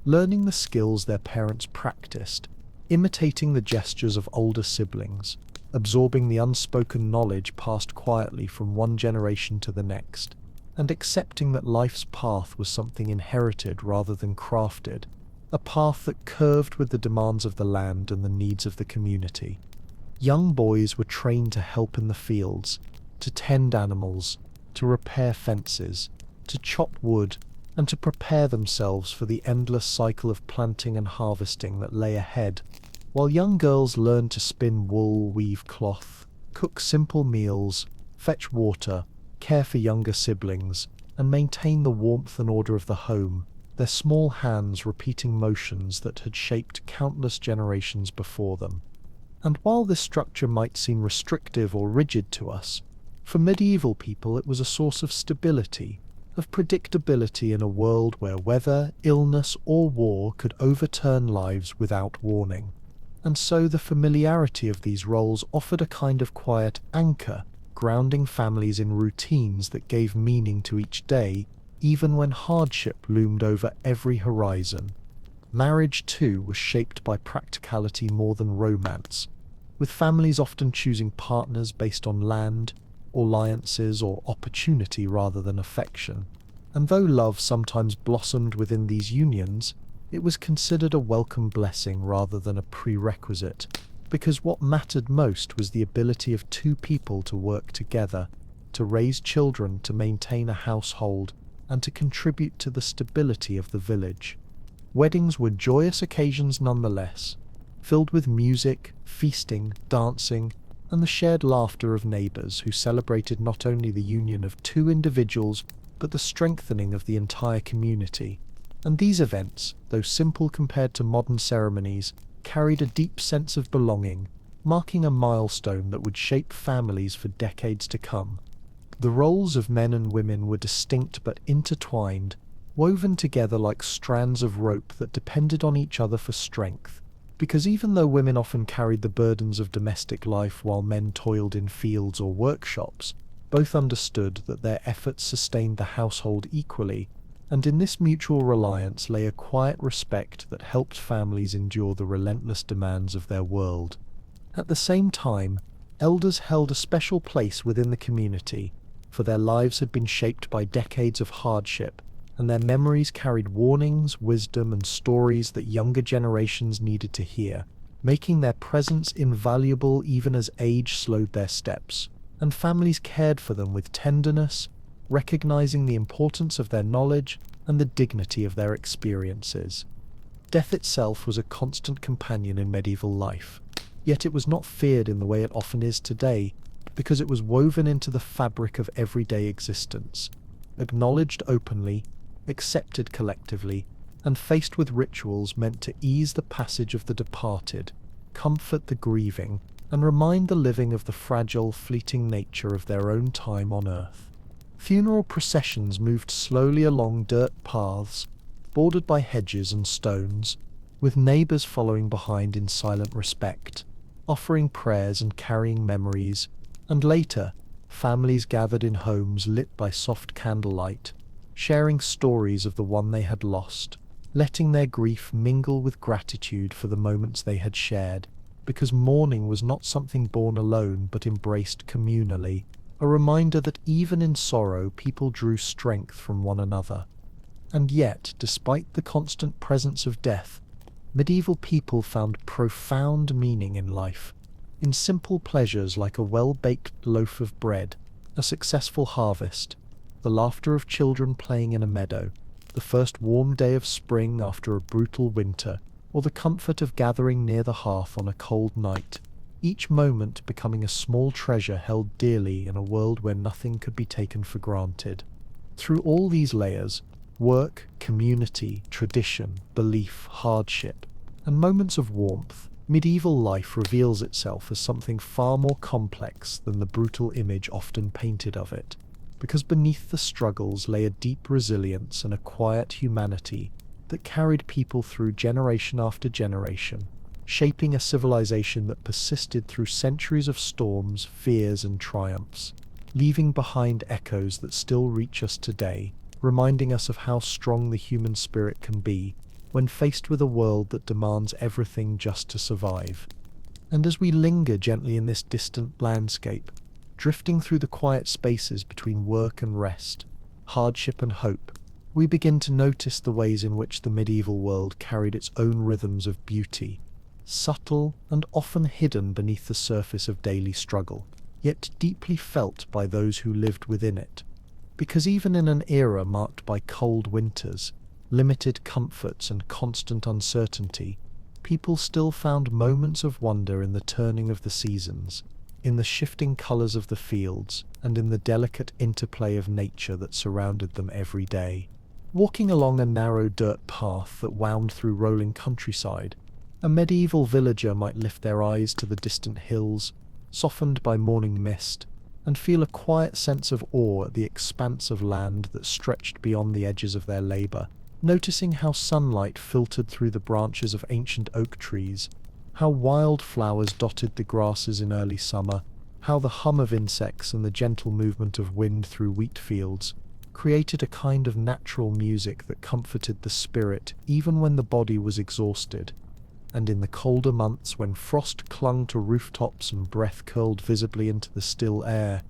learning the skills their parents practiced, imitating the gestures of older siblings, absorbing the unspoken knowledge passed quietly from one generation to the next, and accepting that life's path was something inherited rather than crafted, a path that curved with the demands of the land and the needs of the community. Young boys were trained to help in the fields, to tend animals, to repair fences, to chop wood, and to prepare themselves for the endless cycle of planting and harvesting that lay ahead, while young girls learned to spin wool, weave cloth, cook simple meals, fetch water, care for younger siblings, and maintain the warmth and order of the home, their small hands repeating motions that had shaped countless generations before them. And while this structure might seem restrictive or rigid to us, for medieval people it was a source of stability, of predictability in a world where weather, illness, or war could overturn lives without warning. And so the familiarity of these roles offered a kind of quiet anchor, grounding families in routines that gave meaning to each day, even when hardship loomed over every horizon. Marriage, too, was shaped by practicality more than romance, with families often choosing partners based on land, alliances, or opportunity rather than affection. And though love sometimes blossomed within these unions, it was considered a welcome blessing rather than a prerequisite, because what mattered most was the ability of two people to work together, to raise children, to maintain a household, and to contribute to the stability of the village. Weddings were joyous occasions nonetheless, filled with music, feasting, dancing, and the shared laughter of neighbors who celebrated not only the union of two individuals, but the strengthening of the entire community. And these events, though simple compared to modern ceremonies, carried a deep sense of belonging, marking a milestone that would shape families for decades to come. The roles of men and women were distinct but intertwined, woven together like strands of rope that depended on each other for strength. Because even though women often carried the burdens of domestic life while men toiled in fields or workshops, both understood that their efforts sustained the household equally, and in this mutual reliance lay a quiet respect that helped families endure the relentless demands of their world. At the same time, elders held a special place within the community, for their lives had been shaped by decades of hardship, and their memories carried warnings, wisdom, and stories that younger generations needed to hear, making their presence invaluable even as age slowed their steps, and families cared for them with tenderness, recognizing the importance of their knowledge and the dignity of their experiences. Death itself was a constant companion in medieval life, yet it was not feared in the way it often is today, because it was woven into the fabric of everyday existence, acknowledged openly, accepted collectively, and faced with rituals meant to ease the passage of the departed, comfort the grieving, and remind the living of the fragile, fleeting nature of their own time on earth. Funeral processions moved slowly along dirt paths, bordered by hedges and stones, with neighbors following behind in silent respect, offering prayers and carrying memories, and later, families gathered in homes lit by soft candlelight, sharing stories of the one they had lost, letting their grief mingle with gratitude for the moments they had shared, because mourning was not something borne alone but embraced communally, a reminder that even in sorrow people drew strength from one another. And yet, despite the constant presence of death, medieval people found profound meaning in life, in simple pleasures like a well-baked loaf of bread, a successful harvest, the laughter of children playing in a meadow, the first warm day of spring after a brutal winter, or the comfort of gathering near the hearth on a cold night, each moment becoming a small treasure held dearly in a world where nothing could be taken for granted. Through all these layers, work, community, tradition, belief, hardship, and moments of warmth, medieval life reveals itself as something far more complex than the brutal image often painted of it, because beneath the struggles lay a deep resilience and a quiet humanity that carried people through generation after generation, shaping a civilization that persisted through centuries of storms, fears, and triumphs, leaving behind echoes that still reach us today, reminding us of how strong the human spirit can be when faced with a world that demands everything just to survive. And as we linger gently in this distant landscape, drifting through the quiet spaces between work and rest, hardship and hope, we begin to notice the ways in which the medieval world carried its own rhythms of beauty, subtle and often hidden beneath the surface of daily struggle, yet deeply felt by those who lived within it. Because even in an era marked by cold winters, limited comforts, and constant uncertainty, people still found moments of wonder in the turning of the seasons, in the shifting colors of the fields, and in the delicate interplay of nature that surrounded them every day. Walking along a narrow dirt path that wound through rolling countryside, a medieval villager might lift their eyes to the distant hills, softened by morning mist, and feel a quiet sense of awe at the expanse of land that stretched beyond the edges of their labor, noticing how sunlight filtered through the branches of ancient oak trees, how wildflowers dotted the grasses in early summer, how the hum of insects and the gentle movement of wind through wheat fields created a kind of natural music that comforted the spirit even when the body was exhausted. And in the colder months when frost clung to rooftops and breath curled visibly into the still air,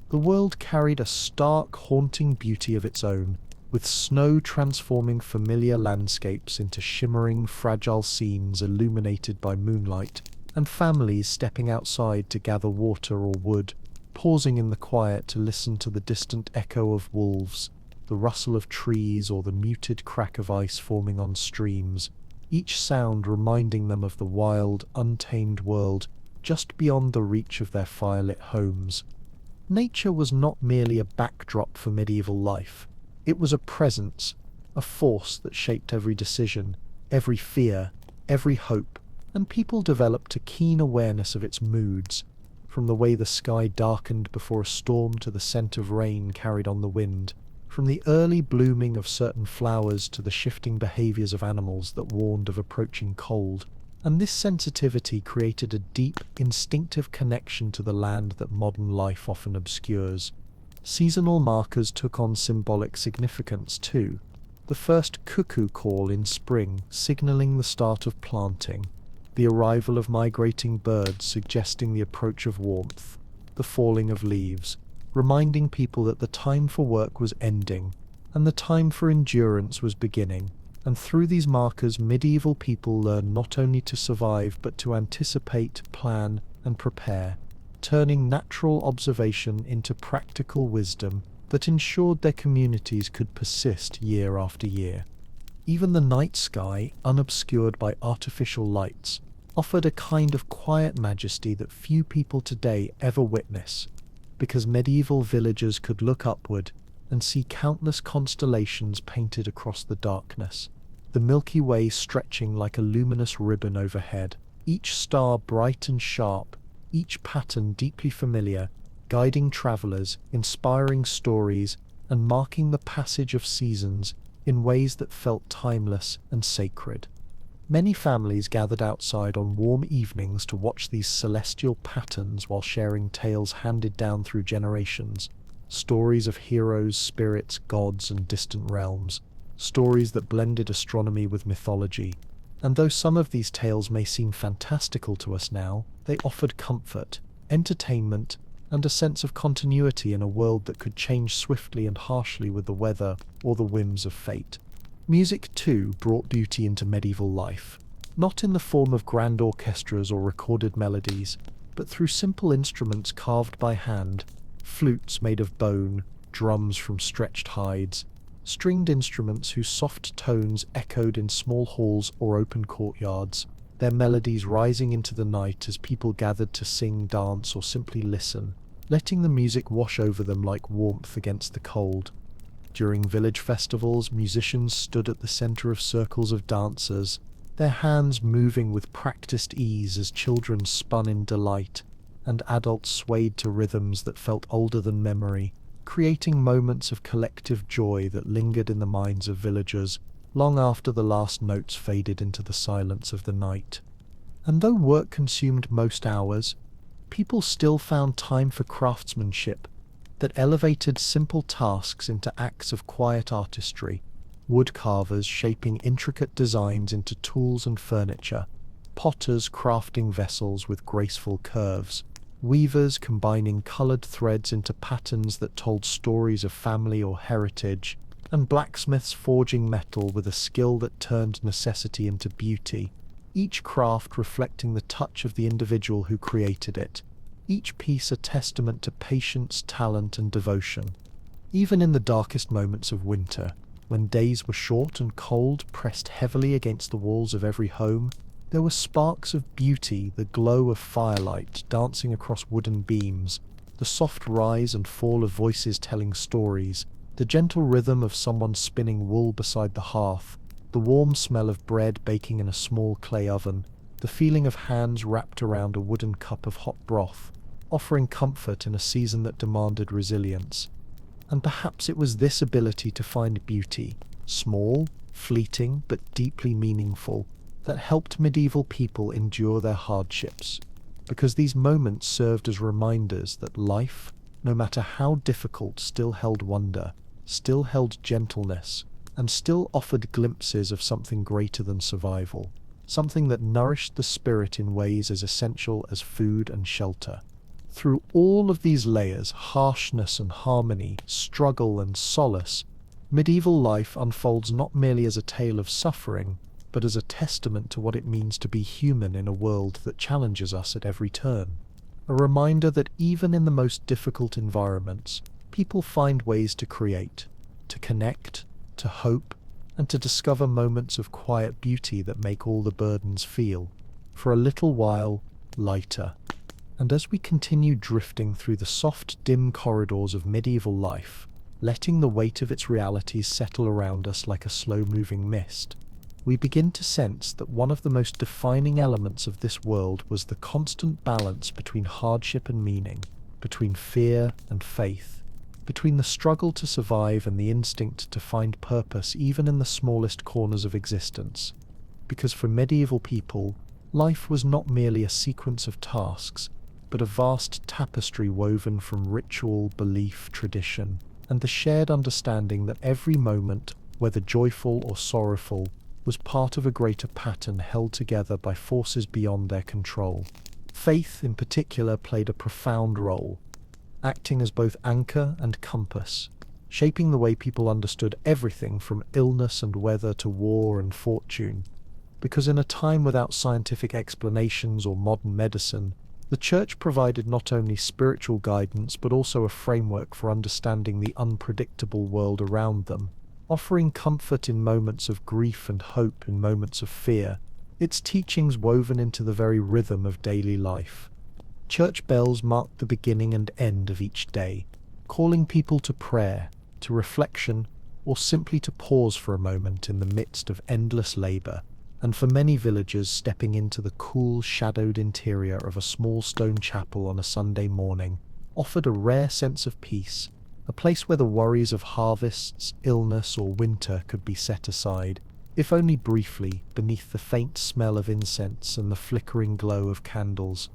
the world carried a stark, haunting beauty of its own, with snow transforming familiar landscapes into shimmering, fragile scenes illuminated by moonlight, and families stepping outside to gather water or wood, pausing in the quiet to listen to the distant echo of wolves, the rustle of trees, or the muted crack of ice forming on streams, each sound reminding them of the wild, untamed world just beyond the reach of their firelit homes. Nature was not merely a backdrop for medieval life. It was a presence, a force that shaped every decision, every fear, every hope, and people developed a keen awareness of its moods, from the way the sky darkened before a storm to the scent of rain carried on the wind, from the early blooming of certain flowers to the shifting behaviors of animals that warned of approaching cold. And this sensitivity created a deep, instinctive connection to the land that modern life often obscures. Seasonal markers took on symbolic significance too. The first cuckoo call in spring signaling the start of planting, the arrival of migrating birds suggesting the approach of warmth, the falling of leaves, reminding people that the time for work was ending, and the time for endurance was beginning. And through these markers, medieval people learned not only to survive, but to anticipate, plan, and prepare, turning natural observation into practical wisdom that ensured their communities could persist year after year. Even the night sky, unobscured by artificial lights, offered a kind of quiet majesty that few people today ever witness, because medieval villagers could look upward and see countless constellations painted across the darkness, the Milky Way stretching like a luminous ribbon overhead, each star bright and sharp, each pattern deeply familiar, guiding travelers, inspiring stories, and marking the passage of seasons in ways that felt timeless and sacred. Many families gathered outside on warm evenings to watch these celestial patterns while sharing tales handed down through generations, stories of heroes, spirits, gods, and distant realms, stories that blended astronomy with mythology. And though some of these tales may seem fantastical to us now, they offered comfort, entertainment, and a sense of continuity in a world that could change swiftly and harshly with the weather or the whims of fate. Music, too, brought beauty into medieval life, not in the form of grand orchestras or recorded melodies, but through simple instruments carved by hand, flutes made of bone, drums from stretched hides, stringed instruments whose soft tones echoed in small halls or open courtyards, their melodies rising into the night as people gathered to sing, dance, or simply listen, letting the music wash over them like warmth against the cold. During village festivals, musicians stood at the center of circles of dancers, their hands moving with practiced ease as children spun in delight, and adults swayed to rhythms that felt older than memory, creating moments of collective joy that lingered in the minds of villagers long after the last notes faded into the silence of the night. And though work consumed most hours, people still found time for craftsmanship that elevated simple tasks into acts of quiet artistry, woodcarvers shaping intricate designs into tools and furniture, potters crafting vessels with graceful curves, weavers combining colored threads into patterns that told stories of family or heritage, and blacksmiths forging metal with a skill that turned necessity into beauty, each craft reflecting the touch of the individual who created it, each piece a testament to patience, talent, and devotion. Even in the darkest moments of winter, when days were short and cold pressed heavily against the walls of every home, there were sparks of beauty, the glow of firelight dancing across wooden beams, the soft rise and fall of voices telling stories, the gentle rhythm of someone spinning wool beside the hearth, the warm smell of bread baking in a small clay oven, the feeling of hands wrapped around a wooden cup of hot broth, offering comfort in a season that demanded resilience. And perhaps it was this ability to find beauty, small, fleeting, but deeply meaningful, that helped medieval people endure their hardships, because these moments served as reminders that life, no matter how difficult, still held wonder, still held gentleness, and still offered glimpses of something greater than survival, something that nourished the spirit in ways as essential as food and shelter. Through all of these layers, harshness and harmony, struggle and solace, medieval life unfolds not merely as a tale of suffering, but as a testament to what it means to be human in a world that challenges us at every turn. A reminder that even in the most difficult environments, people find ways to create, to connect, to hope, and to discover moments of quiet beauty that make all the burdens feel, for a little while, lighter. And as we continue drifting through the soft, dim corridors of medieval life, letting the weight of its realities settle around us like a slow-moving mist, we begin to sense that one of the most defining elements of this world was the constant balance between hardship and meaning, between fear and faith, between the struggle to survive and the instinct to find purpose even in the smallest corners of existence. Because for medieval people, life was not merely a sequence of tasks, but a vast tapestry woven from ritual, belief, tradition, and the shared understanding that every moment, whether joyful or sorrowful, was part of a greater pattern held together by forces beyond their control. Faith, in particular, played a profound role, acting as both anchor and compass, shaping the way people understood everything from illness and weather to war and fortune. Because in a time without scientific explanations or modern medicine, the Church provided not only spiritual guidance but also a framework for understanding the unpredictable world around them, offering comfort in moments of grief and hope in moments of fear, its teachings woven into the very rhythm of daily life. Church bells marked the beginning and end of each day, calling people to prayer, to reflection, or simply to pause for a moment in the midst of endless labor, and for many villagers, stepping into the cool, shadowed interior of a small stone chapel on a Sunday morning offered a rare sense of peace, a place where the worries of harvests, illness, or winter could be set aside, if only briefly, beneath the faint smell of incense and the flickering glow of candles.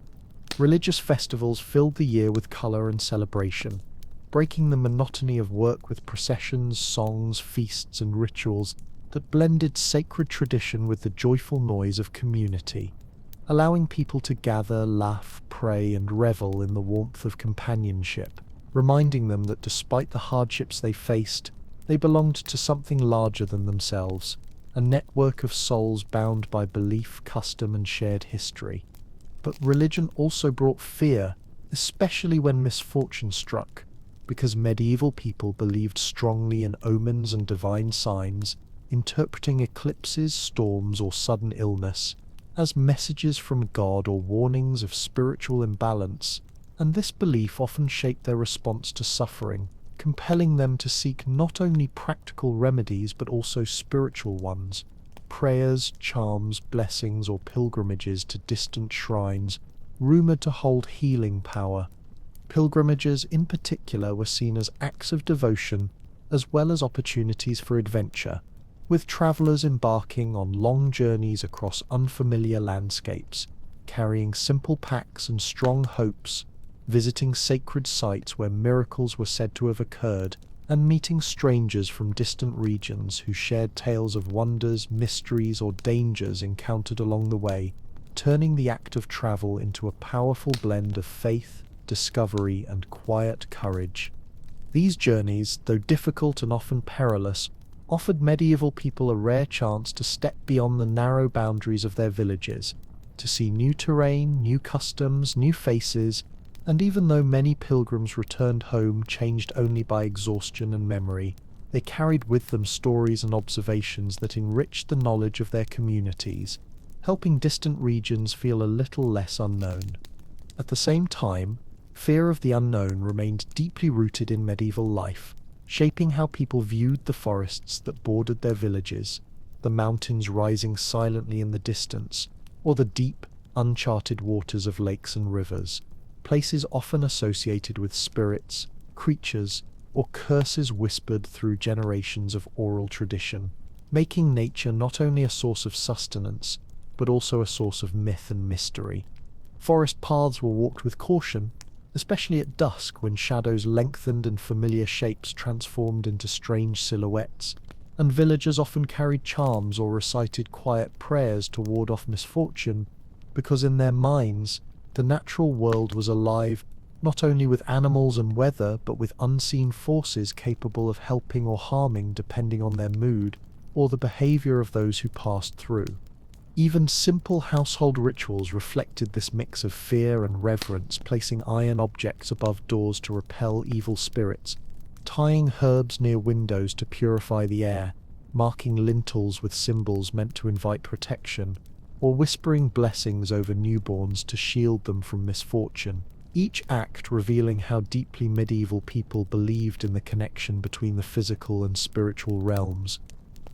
Religious festivals filled the year with color and celebration, breaking the monotony of work with processions, songs, feasts, and rituals that blended sacred tradition with the joyful noise of community, allowing people to gather, laugh, pray, and revel in the warmth of companionship, reminding them that despite the hardships they faced, they belonged to something larger than themselves, a network of souls bound by belief, custom, and shared history. But religion also brought fear, especially when misfortune struck, because medieval people believed strongly in omens and divine signs, interpreting eclipses, storms, or sudden illness as messages from God or warnings of spiritual imbalance, and this belief often shaped their response to suffering, compelling them to seek not only practical remedies but also spiritual ones, prayers, charms, blessings, or pilgrimages to distant shrines, rumored to hold healing power. Pilgrimages in particular were seen as acts of devotion as well as opportunities for adventure, with travelers embarking on long journeys across unfamiliar landscapes, carrying simple packs and strong hopes, visiting sacred sites where miracles were said to have occurred, and meeting strangers from distant regions who shared tales of wonders, mysteries, or dangers encountered along the way, turning the act of travel into a powerful blend of faith, discovery, and quiet courage. These journeys, though difficult and often perilous, offered medieval people a rare chance to step beyond the narrow boundaries of their villages, to see new terrain, new customs, new faces, and even though many pilgrims returned home changed only by exhaustion and memory, they carried with them stories and observations that enriched the knowledge of their communities, helping distant regions feel a little less unknown. At the same time, fear of the unknown remained deeply rooted in medieval life, shaping how people viewed the forests that bordered their villages, the mountains rising silently in the distance, or the deep, uncharted waters of lakes and rivers, places often associated with spirits, creatures, or curses whispered through generations of oral tradition, making nature not only a source of sustenance, but also a source of myth and mystery. Forest paths were walked with caution, especially at dusk when shadows lengthened and familiar shapes transformed into strange silhouettes, and villagers often carried charms or recited quiet prayers to ward off misfortune, because in their minds, the natural world was alive not only with animals and weather, but with unseen forces capable of helping or harming depending on their mood or the behavior of those who passed through. Even simple household rituals reflected this mix of fear and reverence, placing iron objects above doors to repel evil spirits, tying herbs near windows to purify the air, marking lintels with symbols meant to invite protection, or whispering blessings over newborns to shield them from misfortune. Each act revealing how deeply medieval people believed in the connection between the physical and spiritual realms.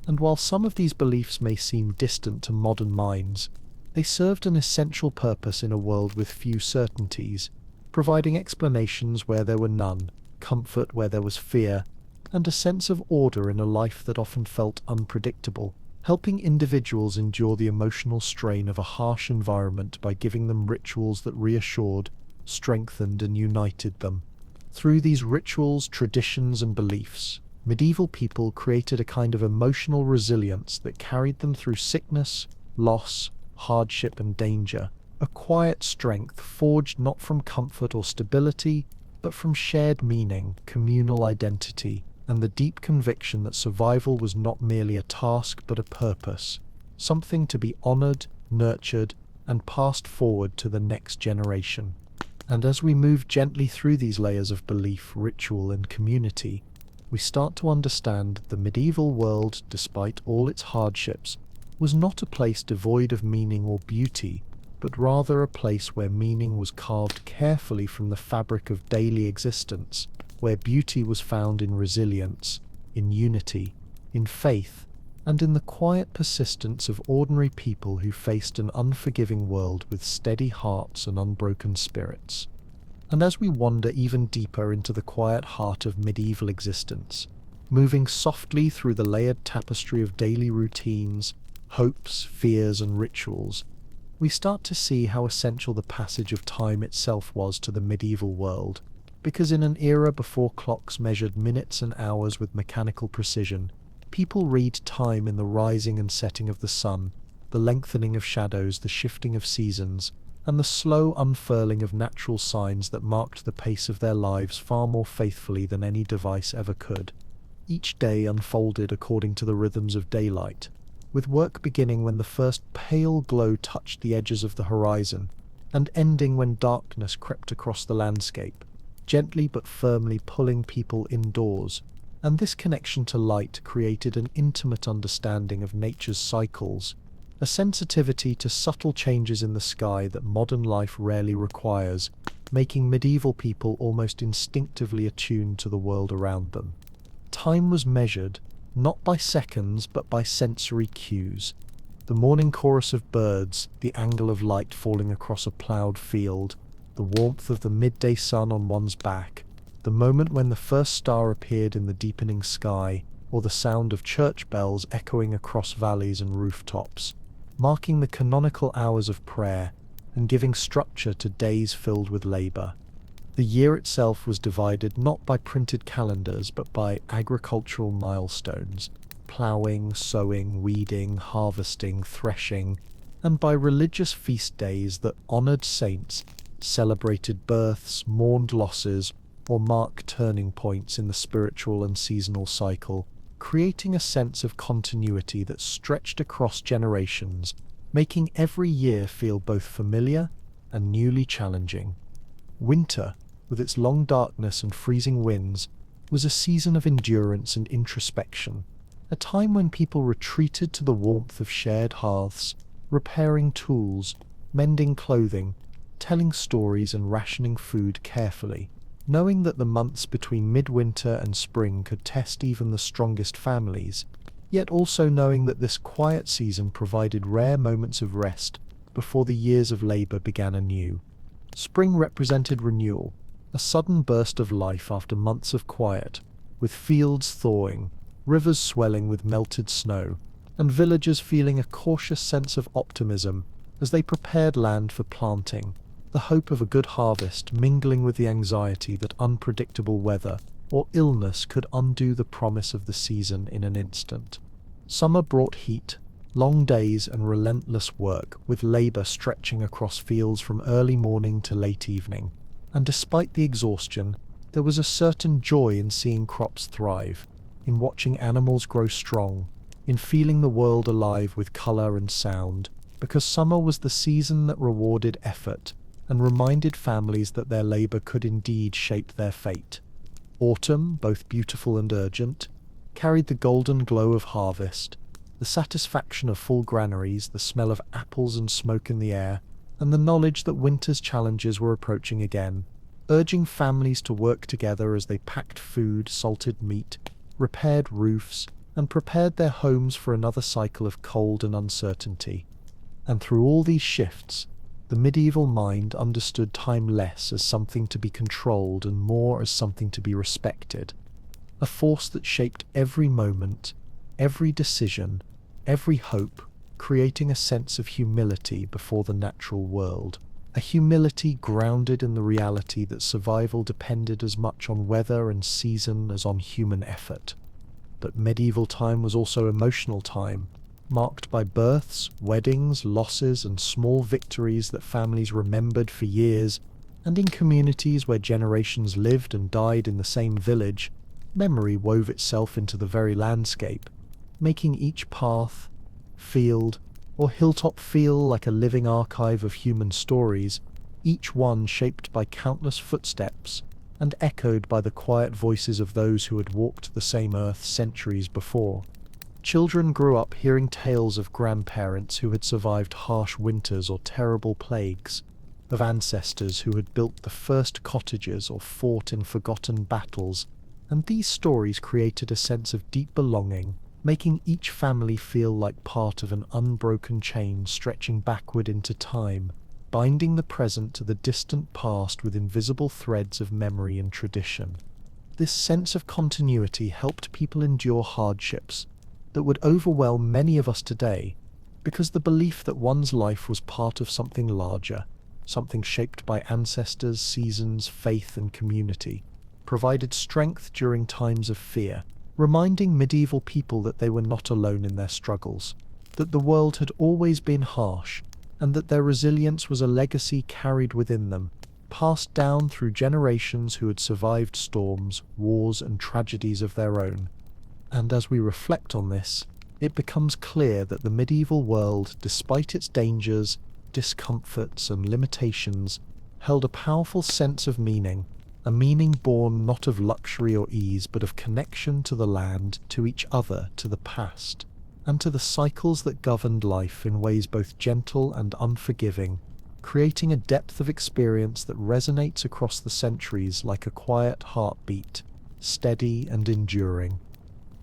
And while some of these beliefs may seem distant to modern minds, they served an essential purpose in a world with few certainties, providing explanations where there were none, comfort where there was fear, and a sense of order in a life that often felt unpredictable, helping individuals endure the emotional strain of a harsh environment by giving them rituals that reassured, strengthened, and united them. Through these rituals, traditions, and beliefs, medieval people created a kind of emotional resilience that carried them through sickness, loss, hardship, and danger, a quiet strength forged not from comfort or stability, but from shared meaning, communal identity, and the deep conviction that survival was not merely a task but a purpose, something to be honored, nurtured, and passed forward to the next generation. And as we move gently through these layers of belief, ritual, and community, we start to understand the medieval world, despite all its hardships, was not a place devoid of meaning or beauty, but rather a place where meaning was carved carefully from the fabric of daily existence, where beauty was found in resilience, in unity, in faith, and in the quiet persistence of ordinary people who faced an unforgiving world with steady hearts and unbroken spirits. And as we wander even deeper into the quiet heart of medieval existence, moving softly through the layered tapestry of daily routines, hopes, fears, and rituals, we start to see how essential the passage of time itself was to the medieval world, because in an era before clocks measured minutes and hours with mechanical precision, people read time in the rising and setting of the sun, the lengthening of shadows, the shifting of seasons, and the slow unfurling of natural signs that marked the pace of their lives far more faithfully than any device ever could. Each day unfolded according to the rhythms of daylight, with work beginning when the first pale glow touched the edges of the horizon, and ending when darkness crept across the landscape, gently but firmly pulling people indoors. And this connection to light created an intimate understanding of nature's cycles, a sensitivity to subtle changes in the sky that modern life rarely requires, making medieval people almost instinctively attuned to the world around them. Time was measured, not by seconds but by sensory cues. The morning chorus of birds, the angle of light falling across a ploughed field, the warmth of the midday sun on one's back, the moment when the first star appeared in the deepening sky, or the sound of church bells echoing across valleys and rooftops, marking the canonical hours of prayer and giving structure to days filled with labor. The year itself was divided not by printed calendars but by agricultural milestones, ploughing, sowing, weeding, harvesting, threshing, and by religious feast days that honored saints, celebrated births, mourned losses, or marked turning points in the spiritual and seasonal cycle, creating a sense of continuity that stretched across generations, making every year feel both familiar and newly challenging. Winter, with its long darkness and freezing winds, was a season of endurance and introspection, a time when people retreated to the warmth of shared hearths, repairing tools, mending clothing, telling stories, and rationing food carefully, knowing that the months between midwinter and spring could test even the strongest families, yet also knowing that this quiet season provided rare moments of rest before the years of labor began anew. Spring represented renewal, a sudden burst of life after months of quiet, with fields thawing, rivers swelling with melted snow, and villagers feeling a cautious sense of optimism as they prepared land for planting, the hope of a good harvest mingling with the anxiety that unpredictable weather or illness could undo the promise of the season in an instant. Summer brought heat, long days and relentless work, with labor stretching across fields from early morning to late evening. And despite the exhaustion, there was a certain joy in seeing crops thrive, in watching animals grow strong, in feeling the world alive with color and sound, because summer was the season that rewarded effort and reminded families that their labor could indeed shape their fate. Autumn, both beautiful and urgent, carried the golden glow of harvest, the satisfaction of full granaries, the smell of apples and smoke in the air, and the knowledge that winter's challenges were approaching again, urging families to work together as they packed food, salted meat, repaired roofs, and prepared their homes for another cycle of cold and uncertainty. And through all these shifts, the medieval mind understood time less as something to be controlled and more as something to be respected, a force that shaped every moment, every decision, every hope, creating a sense of humility before the natural world, a humility grounded in the reality that survival depended as much on weather and season as on human effort. But medieval time was also emotional time, marked by births, weddings, losses, and small victories that families remembered for years, and in communities where generations lived and died in the same village, memory wove itself into the very landscape, making each path, field, or hilltop feel like a living archive of human stories, each one shaped by countless footsteps and echoed by the quiet voices of those who had walked the same earth centuries before. Children grew up hearing tales of grandparents who had survived harsh winters or terrible plagues, of ancestors who had built the first cottages or fought in forgotten battles, and these stories created a sense of deep belonging, making each family feel like part of an unbroken chain stretching backward into time, binding the present to the distant past with invisible threads of memory and tradition. This sense of continuity helped people endure hardships that would overwhelm many of us today, because the belief that one's life was part of something larger, something shaped by ancestors, seasons, faith, and community, provided strength during times of fear, reminding medieval people that they were not alone in their struggles, that the world had always been harsh, and that their resilience was a legacy carried within them, passed down through generations who had survived storms, wars, and tragedies of their own. And as we reflect on this, it becomes clear that the medieval world, despite its dangers, discomforts, and limitations, held a powerful sense of meaning, a meaning born not of luxury or ease, but of connection to the land, to each other, to the past, and to the cycles that governed life in ways both gentle and unforgiving, creating a depth of experience that resonates across the centuries like a quiet heartbeat, steady and enduring.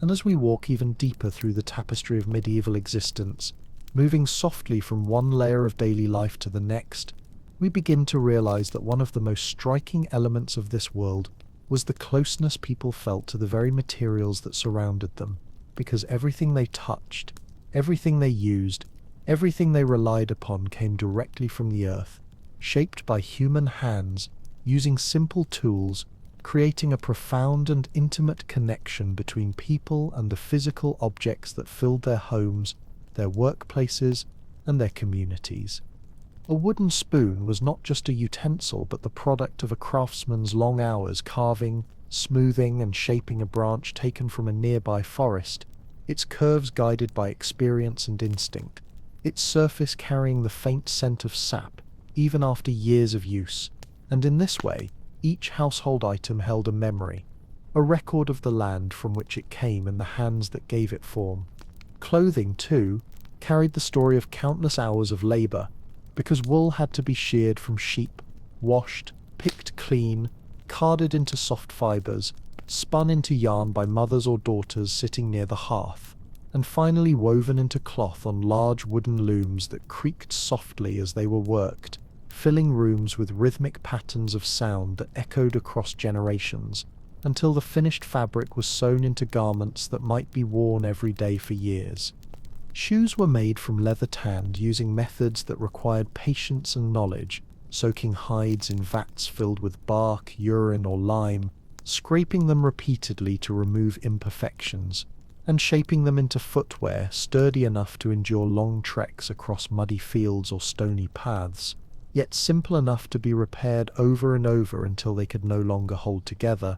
And as we walk even deeper through the tapestry of medieval existence, moving softly from one layer of daily life to the next, we begin to realize that one of the most striking elements of this world was the closeness people felt to the very materials that surrounded them, because everything they touched, everything they used, everything they relied upon came directly from the earth, shaped by human hands, using simple tools, creating a profound and intimate connection between people and the physical objects that filled their homes, their workplaces, and their communities. A wooden spoon was not just a utensil, but the product of a craftsman's long hours carving, smoothing, and shaping a branch taken from a nearby forest, its curves guided by experience and instinct, its surface carrying the faint scent of sap, even after years of use. And in this way, each household item held a memory, a record of the land from which it came and the hands that gave it form. Clothing, too, carried the story of countless hours of labor, because wool had to be sheared from sheep, washed, picked clean, carded into soft fibers, spun into yarn by mothers or daughters sitting near the hearth, and finally woven into cloth on large wooden looms that creaked softly as they were worked, filling rooms with rhythmic patterns of sound that echoed across generations, until the finished fabric was sewn into garments that might be worn every day for years. Shoes were made from leather tanned using methods that required patience and knowledge, soaking hides in vats filled with bark, urine, or lime, scraping them repeatedly to remove imperfections, and shaping them into footwear sturdy enough to endure long treks across muddy fields or stony paths, yet simple enough to be repaired over and over until they could no longer hold together.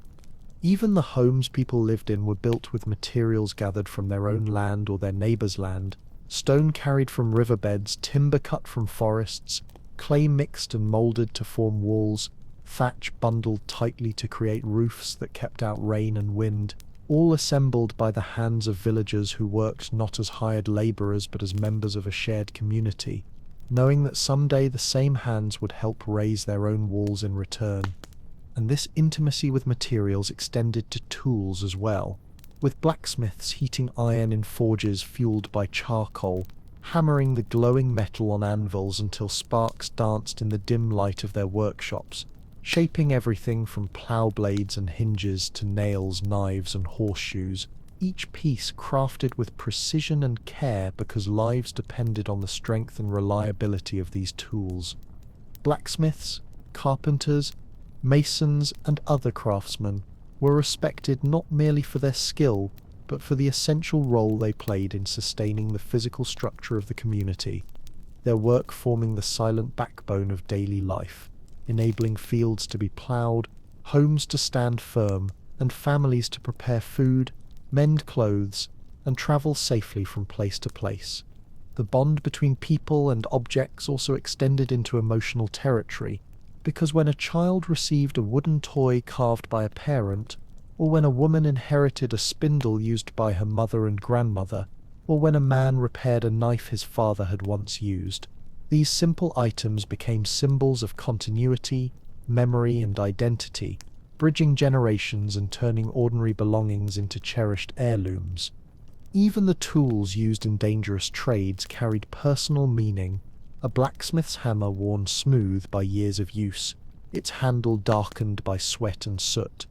Even the homes people lived in were built with materials gathered from their own land or their neighbor's land, stone carried from riverbeds, timber cut from forests, clay mixed and molded to form walls, thatch bundled tightly to create roofs that kept out rain and wind, all assembled by the hands of villagers who worked not as hired laborers but as members of a shared community, knowing that someday the same hands would help raise their own walls in return. And this intimacy with materials extended to tools as well, with blacksmiths heating iron in forges fueled by charcoal, hammering the glowing metal on anvils until sparks danced in the dim light of their workshops, shaping everything from plough blades and hinges to nails, knives, and horseshoes, each piece crafted with precision and care because lives depended on the strength and reliability of these tools. Blacksmiths, carpenters, masons, and other craftsmen were respected not merely for their skill, but for the essential role they played in sustaining the physical structure of the community, their work forming the silent backbone of daily life, enabling fields to be ploughed, homes to stand firm, and families to prepare food, mend clothes, and travel safely from place to place. The bond between people and objects also extended into emotional territory, because when a child received a wooden toy carved by a parent, or when a woman inherited a spindle used by her mother and grandmother, or when a man repaired a knife his father had once used, these simple items became symbols of continuity, memory, and identity, bridging generations and turning ordinary belongings into cherished heirlooms. Even the tools used in dangerous trades carried personal meaning. A blacksmith's hammer worn smooth by years of use, its handle darkened by sweat and soot.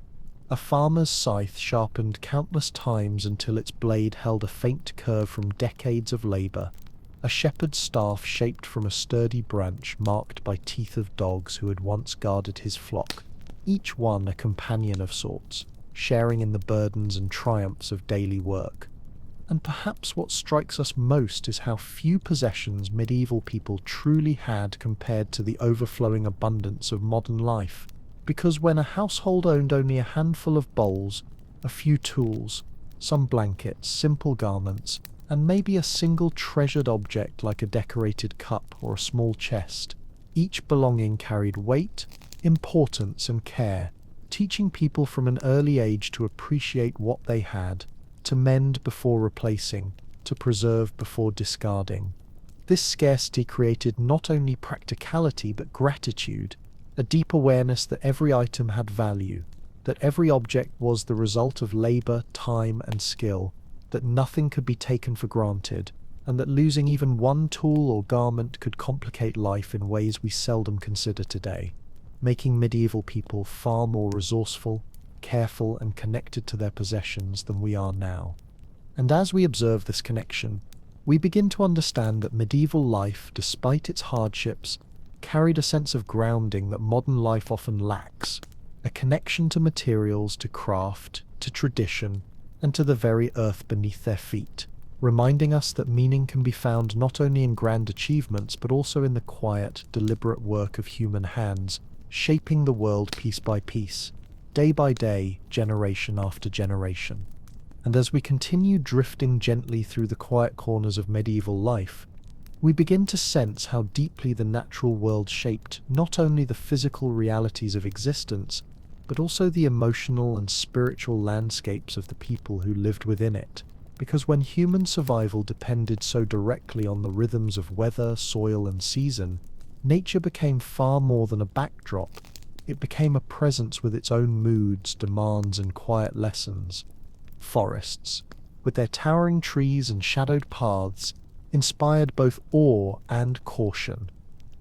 A farmer's scythe sharpened countless times until its blade held a faint curve from decades of labor. A shepherd's staff shaped from a sturdy branch marked by teeth of dogs who had once guarded his flock, each one a companion of sorts, sharing in the burdens and triumphs of daily work. And perhaps what strikes us most is how few possessions medieval people truly had compared to the overflowing abundance of modern life. Because when a household owned only a handful of bowls, a few tools, some blankets, simple garments, and maybe a single treasured object like a decorated cup or a small chest, each belonging carried weight, importance, and care, teaching people from an early age to appreciate what they had, to mend before replacing, to preserve before discarding. This scarcity created not only practicality but gratitude, a deep awareness that every item had value, that every object was the result of labor, time, and skill, that nothing could be taken for granted, and that losing even one tool or garment could complicate life in ways we seldom consider today, making medieval people far more resourceful, careful, and connected to their possessions than we are now. And as we observe this connection, we begin to understand that medieval life, despite its hardships, carried a sense of grounding that modern life often lacks, a connection to materials, to craft, to tradition, and to the very earth beneath their feet, reminding us that meaning can be found not only in grand achievements but also in the quiet, deliberate work of human hands, shaping the world piece by piece, day by day, generation after generation. And as we continue drifting gently through the quiet corners of medieval life, we begin to sense how deeply the natural world shaped not only the physical realities of existence, but also the emotional and spiritual landscapes of the people who lived within it. Because when human survival depended so directly on the rhythms of weather, soil, and season, nature became far more than a backdrop. It became a presence with its own moods, demands, and quiet lessons. Forests, with their towering trees and shadowed paths, inspired both awe and caution,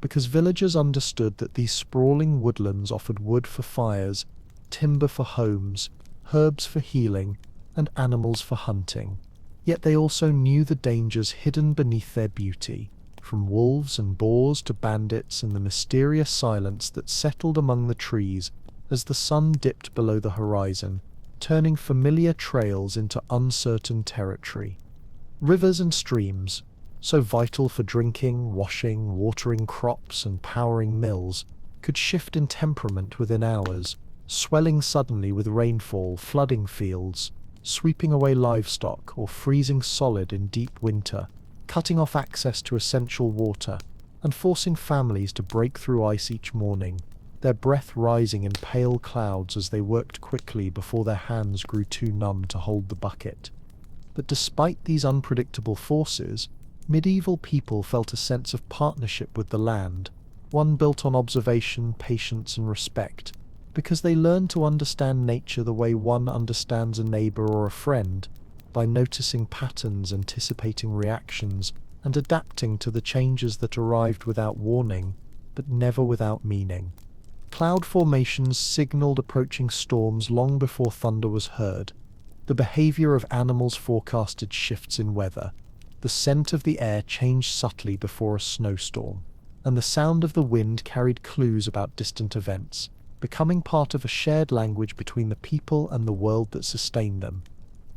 because villagers understood that these sprawling woodlands offered wood for fires, timber for homes, herbs for healing, and animals for hunting. Yet they also knew the dangers hidden beneath their beauty, from wolves and boars to bandits and the mysterious silence that settled among the trees as the sun dipped below the horizon, turning familiar trails into uncertain territory. Rivers and streams, so vital for drinking, washing, watering crops, and powering mills, could shift in temperament within hours, swelling suddenly with rainfall, flooding fields, sweeping away livestock, or freezing solid in deep winter, cutting off access to essential water, and forcing families to break through ice each morning, their breath rising in pale clouds as they worked quickly before their hands grew too numb to hold the bucket. But despite these unpredictable forces, medieval people felt a sense of partnership with the land, one built on observation, patience, and respect, because they learned to understand nature the way one understands a neighbor or a friend, by noticing patterns, anticipating reactions, and adapting to the changes that arrived without warning, but never without meaning. Cloud formations signaled approaching storms long before thunder was heard. The behavior of animals forecasted shifts in weather. The scent of the air changed subtly before a snowstorm, and the sound of the wind carried clues about distant events, becoming part of a shared language between the people and the world that sustained them.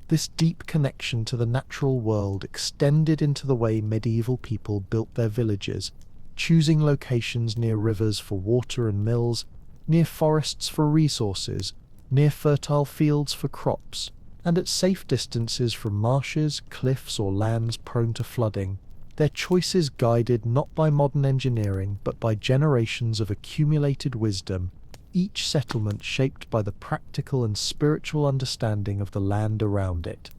This deep connection to the natural world extended into the way medieval people built their villages, choosing locations near rivers for water and mills, near forests for resources, near fertile fields for crops, and at safe distances from marshes, cliffs, or lands prone to flooding, their choices guided not by modern engineering but by generations of accumulated wisdom, each settlement shaped by the practical and spiritual understanding of the land around it.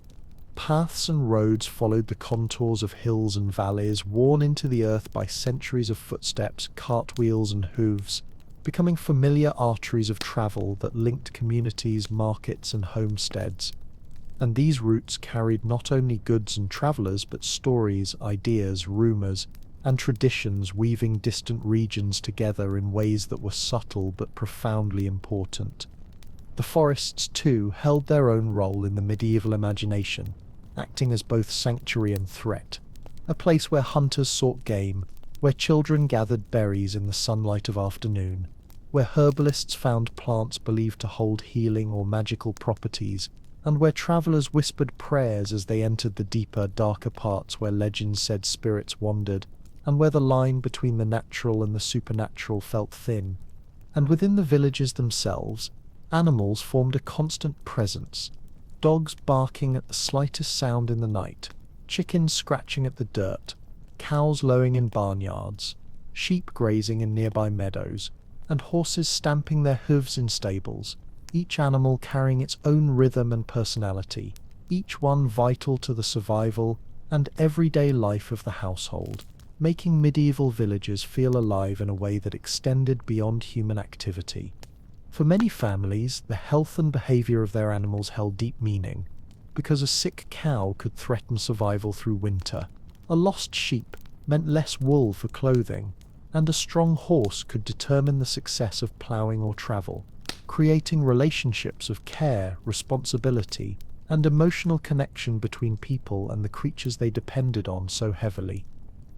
Paths and roads followed the contours of hills and valleys, worn into the earth by centuries of footsteps, cartwheels, and hooves, becoming familiar arteries of travel that linked communities, markets, and homesteads. And these routes carried not only goods and travelers, but stories, ideas, rumors, and traditions, weaving distant regions together in ways that were subtle but profoundly important. The forests, too, held their own role in the medieval imagination, acting as both sanctuary and threat, a place where hunters sought game, where children gathered berries in the sunlight of afternoon, where herbalists found plants believed to hold healing or magical properties, and where travelers whispered prayers as they entered the deeper, darker parts where legends said spirits wandered, and where the line between the natural and the supernatural felt thin. And within the villages themselves, animals formed a constant presence, dogs barking at the slightest sound in the night, chickens scratching at the dirt, cows lowing in barnyards, sheep grazing in nearby meadows, and horses stamping their hooves in stables, each animal carrying its own rhythm and personality, each one vital to the survival and everyday life of the household, making medieval villages feel alive in a way that extended beyond human activity. For many families, the health and behavior of their animals held deep meaning, because a sick cow could threaten survival through winter, a lost sheep meant less wool for clothing, and a strong horse could determine the success of ploughing or travel, creating relationships of care, responsibility, and emotional connection between people and the creatures they depended on so heavily.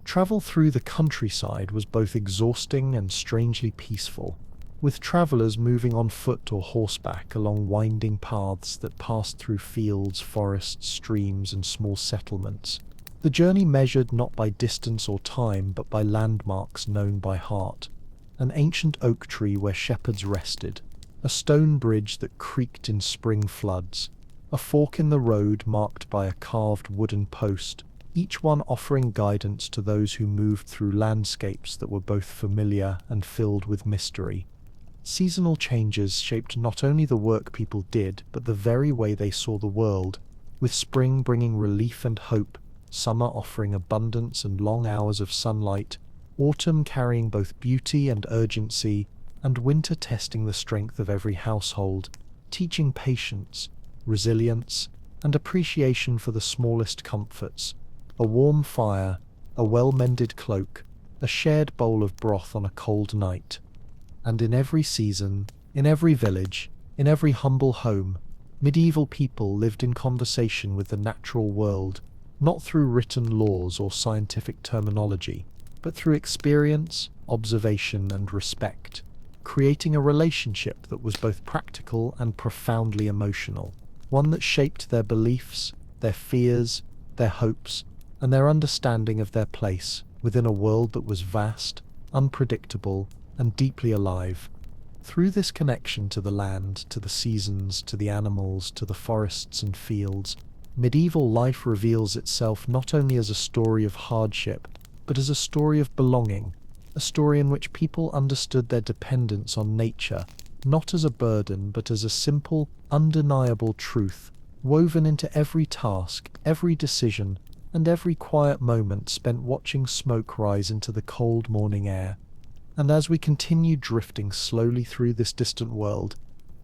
Travel through the countryside was both exhausting and strangely peaceful, with travelers moving on foot or horseback along winding paths that passed through fields, forests, streams, and small settlements. The journey measured not by distance or time, but by landmarks known by heart. An ancient oak tree where shepherds rested, a stone bridge that creaked in spring floods, a fork in the road marked by a carved wooden post, each one offering guidance to those who moved through landscapes that were both familiar and filled with mystery. Seasonal changes shaped not only the work people did, but the very way they saw the world, with spring bringing relief and hope, summer offering abundance and long hours of sunlight, autumn carrying both beauty and urgency, and winter testing the strength of every household, teaching patience, resilience, and appreciation for the smallest comforts: a warm fire, a well-mended cloak, a shared bowl of broth on a cold night. And in every season, in every village, in every humble home, Medieval people lived in conversation with the natural world, not through written laws or scientific terminology, but through experience, observation, and respect, creating a relationship that was both practical and profoundly emotional, one that shaped their beliefs, their fears, their hopes, and their understanding of their place within a world that was vast, unpredictable, and deeply alive. Through this connection to the land, to the seasons, to the animals, to the forests and fields, medieval life reveals itself not only as a story of hardship, but as a story of belonging, a story in which people understood their dependence on nature, not as a burden, but as a simple, undeniable truth, woven into every task, every decision, and every quiet moment spent watching smoke rise into the cold morning air. And as we continue drifting slowly through this distant world,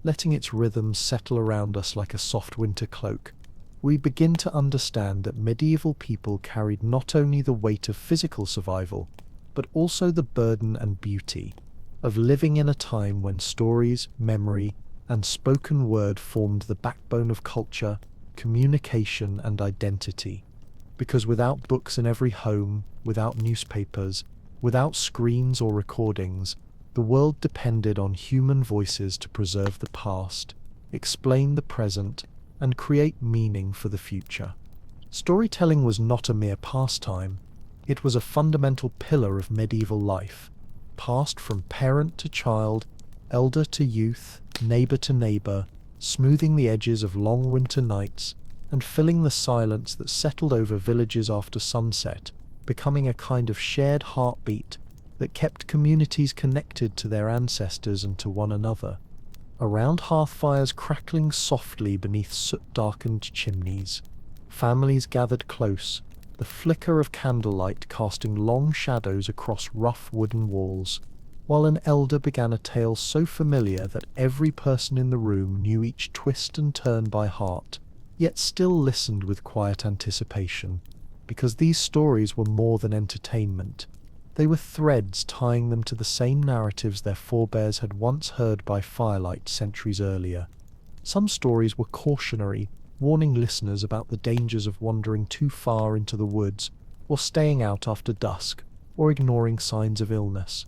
letting its rhythms settle around us like a soft winter cloak, we begin to understand that medieval people carried not only the weight of physical survival, but also the burden and beauty of living in a time when stories, memory, and spoken word formed the backbone of culture, communication, and identity. Because without books in every home, without newspapers, without screens or recordings, the world depended on human voices to preserve the past, explain the present, and create meaning for the future. Storytelling was not a mere pastime, it was a fundamental pillar of medieval life, passed from parent to child, elder to youth, neighbor to neighbor, smoothing the edges of long winter nights, and filling the silence that settled over villages after sunset, becoming a kind of shared heartbeat that kept communities connected to their ancestors and to one another. Around hearthfires crackling softly beneath soot-darkened chimneys, families gathered close, the flicker of candlelight casting long shadows across rough wooden walls, while an elder began a tale so familiar that every person in the room knew each twist and turn by heart, yet still listened with quiet anticipation. Because these stories were more than entertainment. They were threads tying them to the same narratives their forebears had once heard by firelight centuries earlier. Some stories were cautionary, warning listeners about the dangers of wandering too far into the woods, or staying out after dusk, or ignoring signs of illness.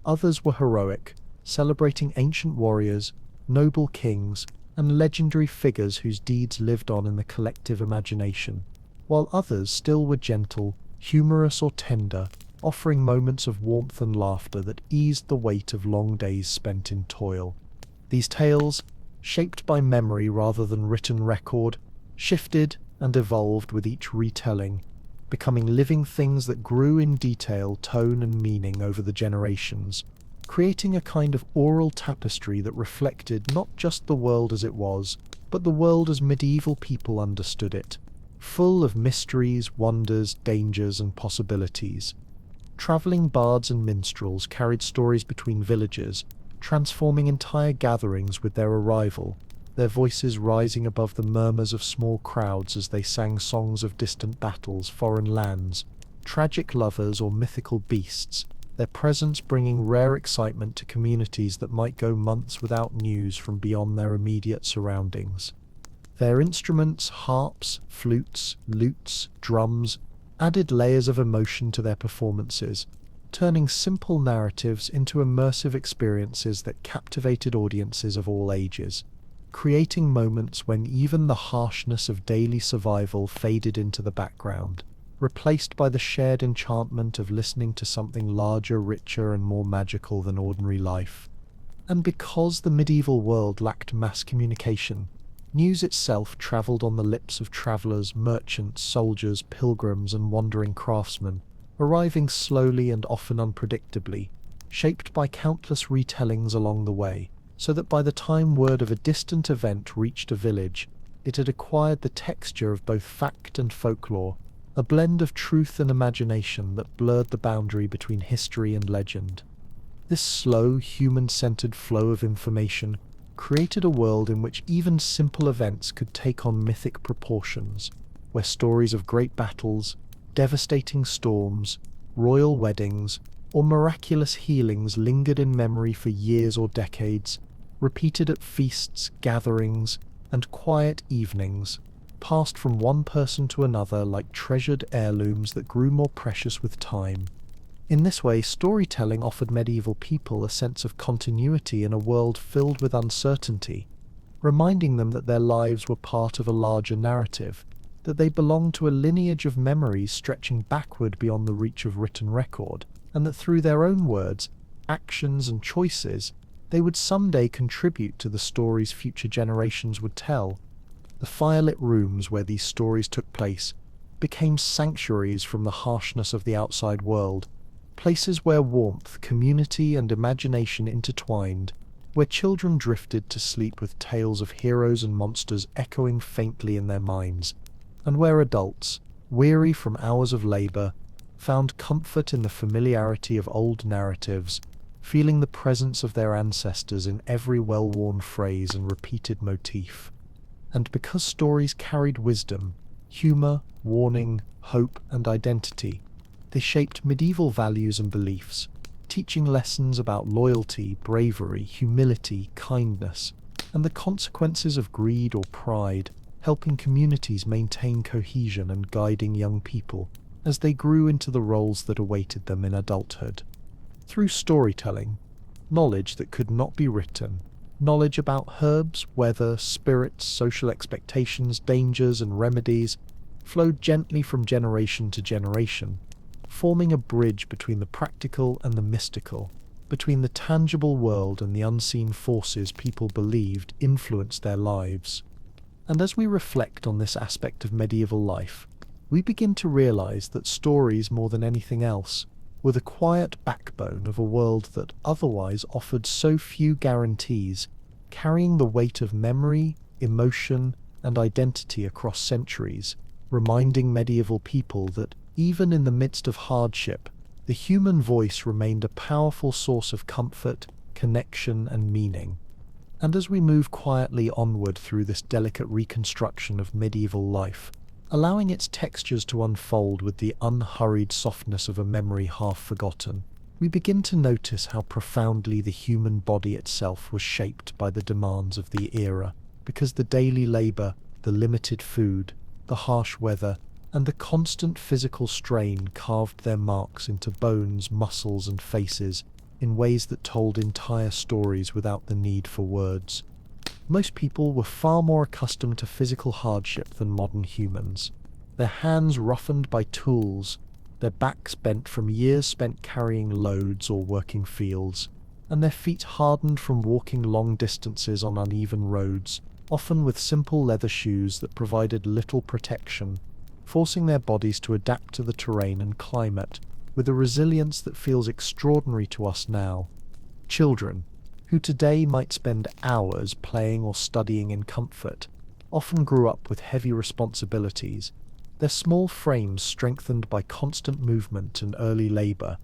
Others were heroic, celebrating ancient warriors, noble kings, and legendary figures whose deeds lived on in the collective imagination, while others still were gentle, humorous, or tender, offering moments of warmth and laughter that eased the weight of long days spent in toil. These tales, shaped by memory rather than written record, shifted and evolved with each retelling, becoming living things that grew in detail, tone, and meaning over the generations, creating a kind of oral tapestry that reflected not just the world as it was, but the world as medieval people understood it, full of mysteries, wonders, dangers, and possibilities. Travelling bards and minstrels carried stories between villages, transforming entire gatherings with their arrival, their voices rising above the murmurs of small crowds as they sang songs of distant battles, foreign lands, tragic lovers, or mythical beasts, their presence bringing rare excitement to communities that might go months without news from beyond their immediate surroundings. Their instruments, harps, flutes, lutes, drums, added layers of emotion to their performances, turning simple narratives into immersive experiences that captivated audiences of all ages, creating moments when even the harshness of daily survival faded into the background, replaced by the shared enchantment of listening to something larger, richer, and more magical than ordinary life. And because the medieval world lacked mass communication, news itself travelled on the lips of travellers, merchants, soldiers, pilgrims, and wandering craftsmen, arriving slowly and often unpredictably, shaped by countless retellings along the way, so that by the time word of a distant event reached a village, it had acquired the texture of both fact and folklore, a blend of truth and imagination that blurred the boundary between history and legend. This slow, human-centered flow of information created a world in which even simple events could take on mythic proportions, where stories of great battles, devastating storms, royal weddings, or miraculous healings lingered in memory for years or decades, repeated at feasts, gatherings, and quiet evenings, passed from one person to another like treasured heirlooms that grew more precious with time. In this way, storytelling offered medieval people a sense of continuity in a world filled with uncertainty, reminding them that their lives were part of a larger narrative, that they belonged to a lineage of memories stretching backward beyond the reach of written record, and that through their own words, actions, and choices, they would someday contribute to the stories future generations would tell. The firelit rooms where these stories took place became sanctuaries from the harshness of the outside world, places where warmth, community, and imagination intertwined, where children drifted to sleep with tales of heroes and monsters echoing faintly in their minds, and where adults, weary from hours of labor, found comfort in the familiarity of old narratives, feeling the presence of their ancestors in every well-worn phrase and repeated motif. And because stories carried wisdom, humor, warning, hope, and identity, they shaped medieval values and beliefs, teaching lessons about loyalty, bravery, humility, kindness, and the consequences of greed or pride, helping communities maintain cohesion and guiding young people as they grew into the roles that awaited them in adulthood. Through storytelling, knowledge that could not be written, knowledge about herbs, weather, spirits, social expectations, dangers, and remedies, flowed gently from generation to generation, forming a bridge between the practical and the mystical, between the tangible world and the unseen forces people believed influenced their lives. And as we reflect on this aspect of medieval life, we begin to realize that stories, more than anything else, were the quiet backbone of a world that otherwise offered so few guarantees, carrying the weight of memory, emotion, and identity across centuries, reminding medieval people that, even in the midst of hardship, the human voice remained a powerful source of comfort, connection, and meaning. And as we move quietly onward through this delicate reconstruction of medieval life, allowing its textures to unfold with the unhurried softness of a memory half forgotten, we begin to notice how profoundly the human body itself was shaped by the demands of the era, because the daily labor, the limited food, the harsh weather, and the constant physical strain carved their marks into bones, muscles, and faces in ways that told entire stories without the need for words. Most people were far more accustomed to physical hardship than modern humans, their hands roughened by tools, their backs bent from years spent carrying loads or working fields, and their feet hardened from walking long distances on uneven roads, often with simple leather shoes that provided little protection, forcing their bodies to adapt to the terrain and climate with a resilience that feels extraordinary to us now. Children, who today might spend hours playing or studying in comfort, often grew up with heavy responsibilities, their small frames strengthened by constant movement and early labor,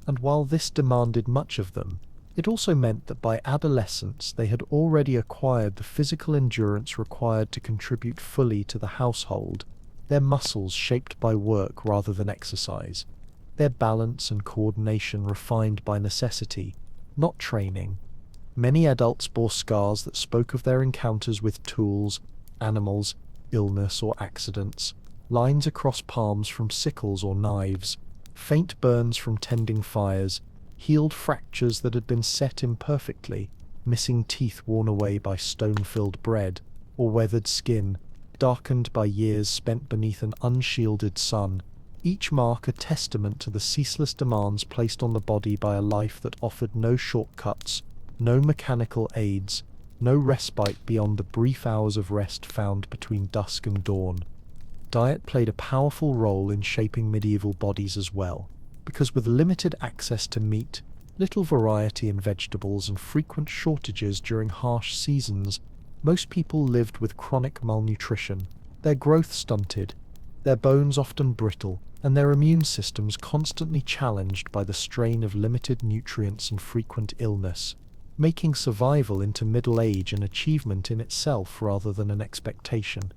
and while this demanded much of them, it also meant that by adolescence they had already acquired the physical endurance required to contribute fully to the household, their muscles shaped by work rather than exercise, their balance and coordination refined by necessity, not training. Many adults bore scars that spoke of their encounters with tools, animals, illness, or accidents, lines across palms from sickles or knives, faint burns from tending fires, healed fractures that had been set imperfectly, missing teeth worn away by stone-filled bread, or weathered skin, darkened by years spent beneath an unshielded sun, each mark a testament to the ceaseless demands placed on the body by a life that offered no shortcuts, no mechanical aids, no respite beyond the brief hours of rest found between dusk and dawn. Diet played a powerful role in shaping medieval bodies as well, because with limited access to meat, little variety in vegetables, and frequent shortages during harsh seasons, most people lived with chronic malnutrition, their growth stunted, their bones often brittle, and their immune systems constantly challenged by the strain of limited nutrients and frequent illness, making survival into middle age an achievement in itself rather than an expectation.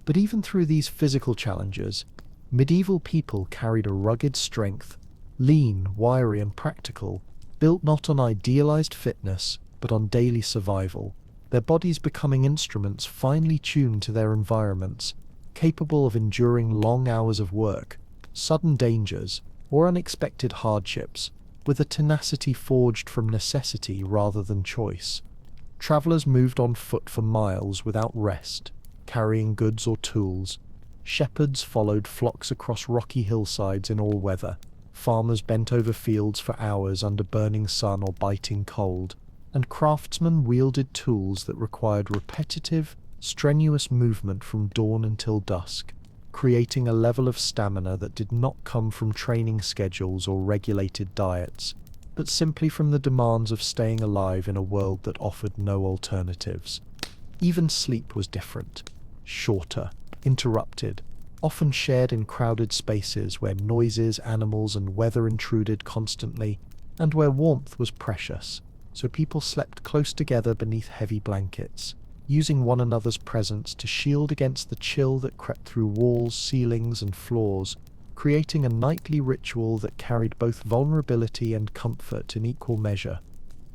But even through these physical challenges, medieval people carried a rugged strength, lean, wiry, and practical, built not on idealized fitness, but on daily survival. their bodies becoming instruments finely tuned to their environments, capable of enduring long hours of work, sudden dangers, or unexpected hardships, with a tenacity forged from necessity rather than choice. Travelers moved on foot for miles without rest, carrying goods or tools. Shepherds followed flocks across rocky hillsides in all weather. Farmers bent over fields for hours under burning sun or biting cold, and craftsmen wielded tools that required repetitive, strenuous movement from dawn until dusk, creating a level of stamina that did not come from training schedules or regulated diets, but simply from the demands of staying alive in a world that offered no alternatives. Even sleep was different, shorter, interrupted, often shared in crowded spaces where noises, animals, and weather intruded constantly, and where warmth was precious, so people slept close together beneath heavy blankets, using one another's presence to shield against the chill that crept through walls, ceilings, and floors, creating a nightly ritual that carried both vulnerability and comfort in equal measure.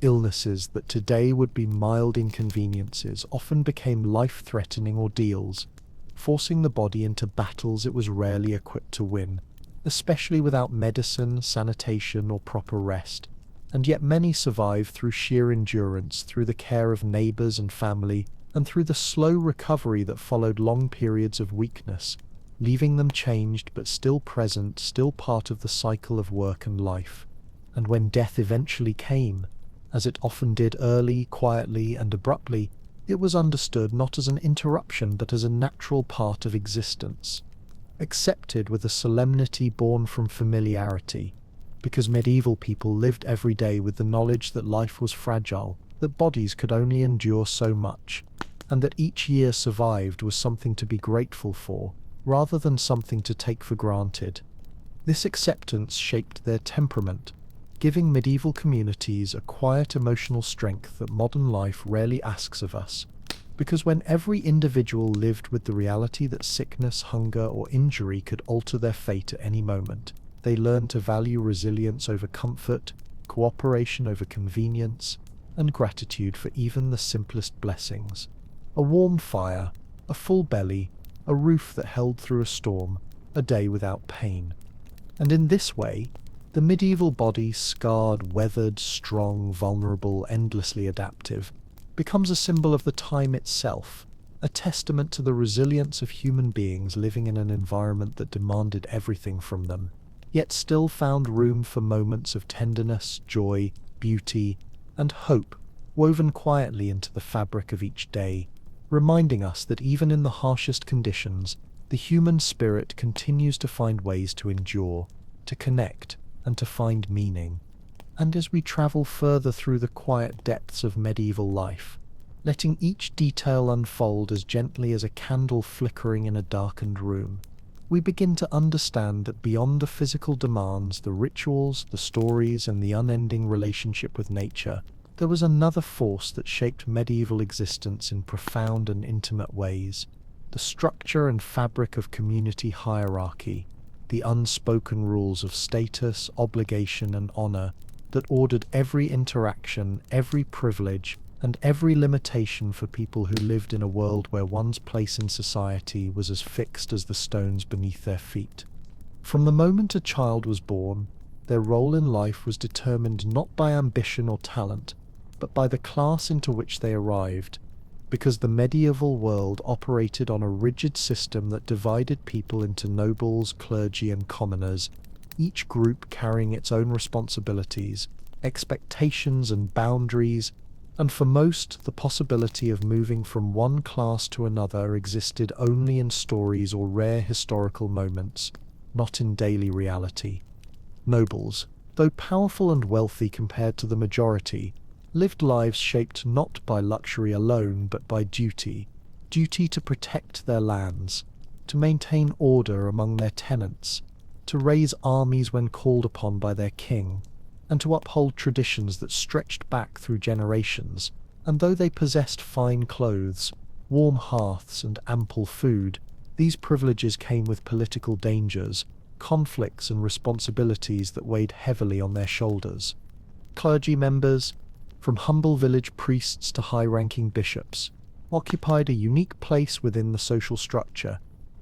Illnesses that today would be mild inconveniences often became life-threatening ordeals, forcing the body into battles it was rarely equipped to win, especially without medicine, sanitation, or proper rest. And yet many survived through sheer endurance, through the care of neighbors and family, and through the slow recovery that followed long periods of weakness, leaving them changed but still present, still part of the cycle of work and life. And when death eventually came, as it often did early, quietly, and abruptly, it was understood not as an interruption but as a natural part of existence, accepted with a solemnity born from familiarity, because medieval people lived every day with the knowledge that life was fragile, that bodies could only endure so much, and that each year survived was something to be grateful for, rather than something to take for granted. This acceptance shaped their temperament, giving medieval communities a quiet emotional strength that modern life rarely asks of us, because when every individual lived with the reality that sickness, hunger, or injury could alter their fate at any moment, they learned to value resilience over comfort, cooperation over convenience, and gratitude for even the simplest blessings. A warm fire, a full belly, a roof that held through a storm, a day without pain. And in this way, the medieval body, scarred, weathered, strong, vulnerable, endlessly adaptive, becomes a symbol of the time itself, a testament to the resilience of human beings living in an environment that demanded everything from them, yet still found room for moments of tenderness, joy, beauty, and hope woven quietly into the fabric of each day, reminding us that even in the harshest conditions, the human spirit continues to find ways to endure, to connect, and to find meaning. And as we travel further through the quiet depths of medieval life, letting each detail unfold as gently as a candle flickering in a darkened room, we begin to understand that beyond the physical demands, the rituals, the stories, and the unending relationship with nature, there was another force that shaped medieval existence in profound and intimate ways: the structure and fabric of community hierarchy, the unspoken rules of status, obligation, and honor that ordered every interaction, every privilege, and every limitation for people who lived in a world where one's place in society was as fixed as the stones beneath their feet. From the moment a child was born, their role in life was determined not by ambition or talent, but by the class into which they arrived, because the medieval world operated on a rigid system that divided people into nobles, clergy, and commoners, each group carrying its own responsibilities, expectations, and boundaries, and for most, the possibility of moving from one class to another existed only in stories or rare historical moments, not in daily reality. Nobles, though powerful and wealthy compared to the majority, lived lives shaped not by luxury alone but by duty to protect their lands, to maintain order among their tenants, to raise armies when called upon by their king, and to uphold traditions that stretched back through generations. And though they possessed fine clothes, warm hearths, and ample food, these privileges came with political dangers, conflicts, and responsibilities that weighed heavily on their shoulders. Clergy members, from humble village priests to high-ranking bishops, occupied a unique place within the social structure,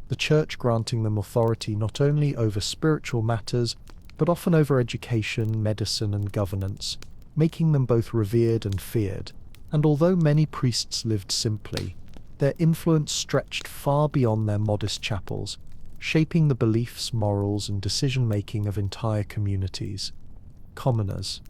the church granting them authority not only over spiritual matters, but often over education, medicine, and governance, making them both revered and feared. And although many priests lived simply, their influence stretched far beyond their modest chapels, shaping the beliefs, morals, and decision-making of entire communities. Commoners,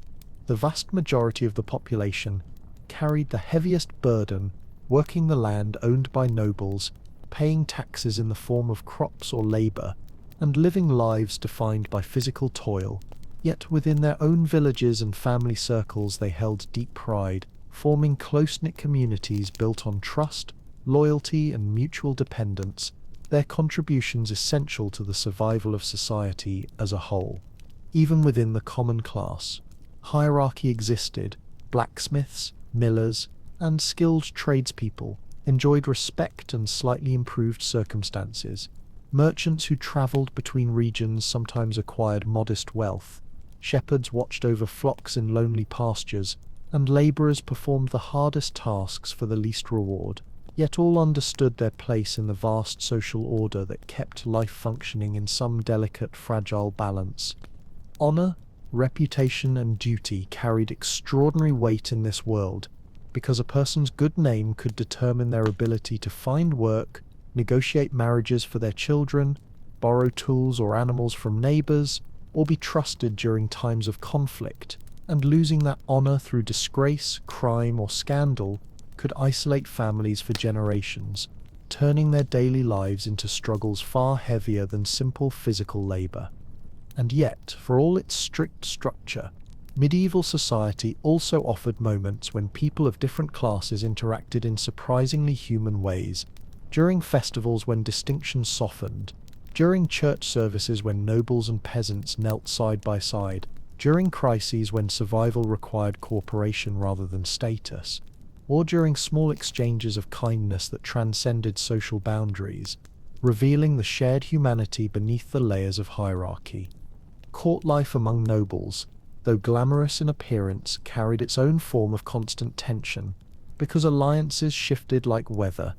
the vast majority of the population, carried the heaviest burden, working the land owned by nobles, paying taxes in the form of crops or labor, and living lives defined by physical toil. Yet within their own villages and family circles they held deep pride, forming close-knit communities built on trust, loyalty, and mutual dependence, their contributions essential to the survival of society as a whole. Even within the common class, hierarchy existed. Blacksmiths, millers, and skilled tradespeople enjoyed respect and slightly improved circumstances. Merchants who travelled between regions sometimes acquired modest wealth. Shepherds watched over flocks in lonely pastures, and labourers performed the hardest tasks for the least reward. Yet all understood their place in the vast social order that kept life functioning in some delicate, fragile balance. Honour, reputation, and duty carried extraordinary weight in this world, because a person's good name could determine their ability to find work, negotiate marriages for their children, borrow tools or animals from neighbours, or be trusted during times of conflict. And losing that honour through disgrace, crime, or scandal could isolate families for generations, turning their daily lives into struggles far heavier than simple physical labour. And yet, for all its strict structure, medieval society also offered moments when people of different classes interacted in surprisingly human ways. During festivals when distinctions softened, during church services when nobles and peasants knelt side by side, during crises when survival required cooperation rather than status, or during small exchanges of kindness that transcended social boundaries, revealing the shared humanity beneath the layers of hierarchy. Court life among nobles, though glamorous in appearance, carried its own form of constant tension, because alliances shifted like weather.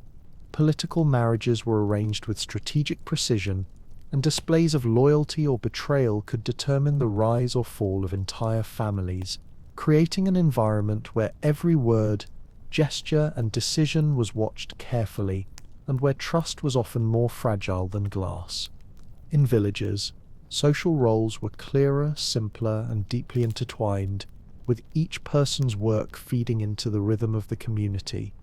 Political marriages were arranged with strategic precision, and displays of loyalty or betrayal could determine the rise or fall of entire families, creating an environment where every word, gesture, and decision was watched carefully, and where trust was often more fragile than glass. In villages, social roles were clearer, simpler, and deeply intertwined, with each person's work feeding into the rhythm of the community.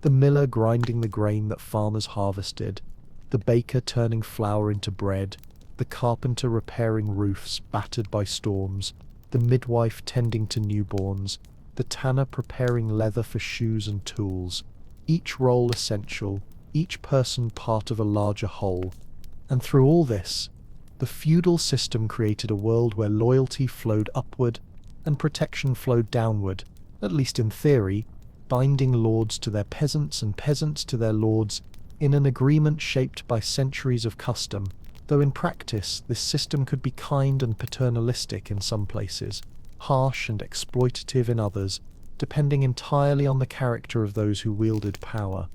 The miller grinding the grain that farmers harvested, the baker turning flour into bread, the carpenter repairing roofs battered by storms, the midwife tending to newborns, the tanner preparing leather for shoes and tools, each role essential, each person part of a larger whole. And through all this, the feudal system created a world where loyalty flowed upward and protection flowed downward, at least in theory, binding lords to their peasants and peasants to their lords in an agreement shaped by centuries of custom, though in practice this system could be kind and paternalistic in some places, harsh and exploitative in others, depending entirely on the character of those who wielded power.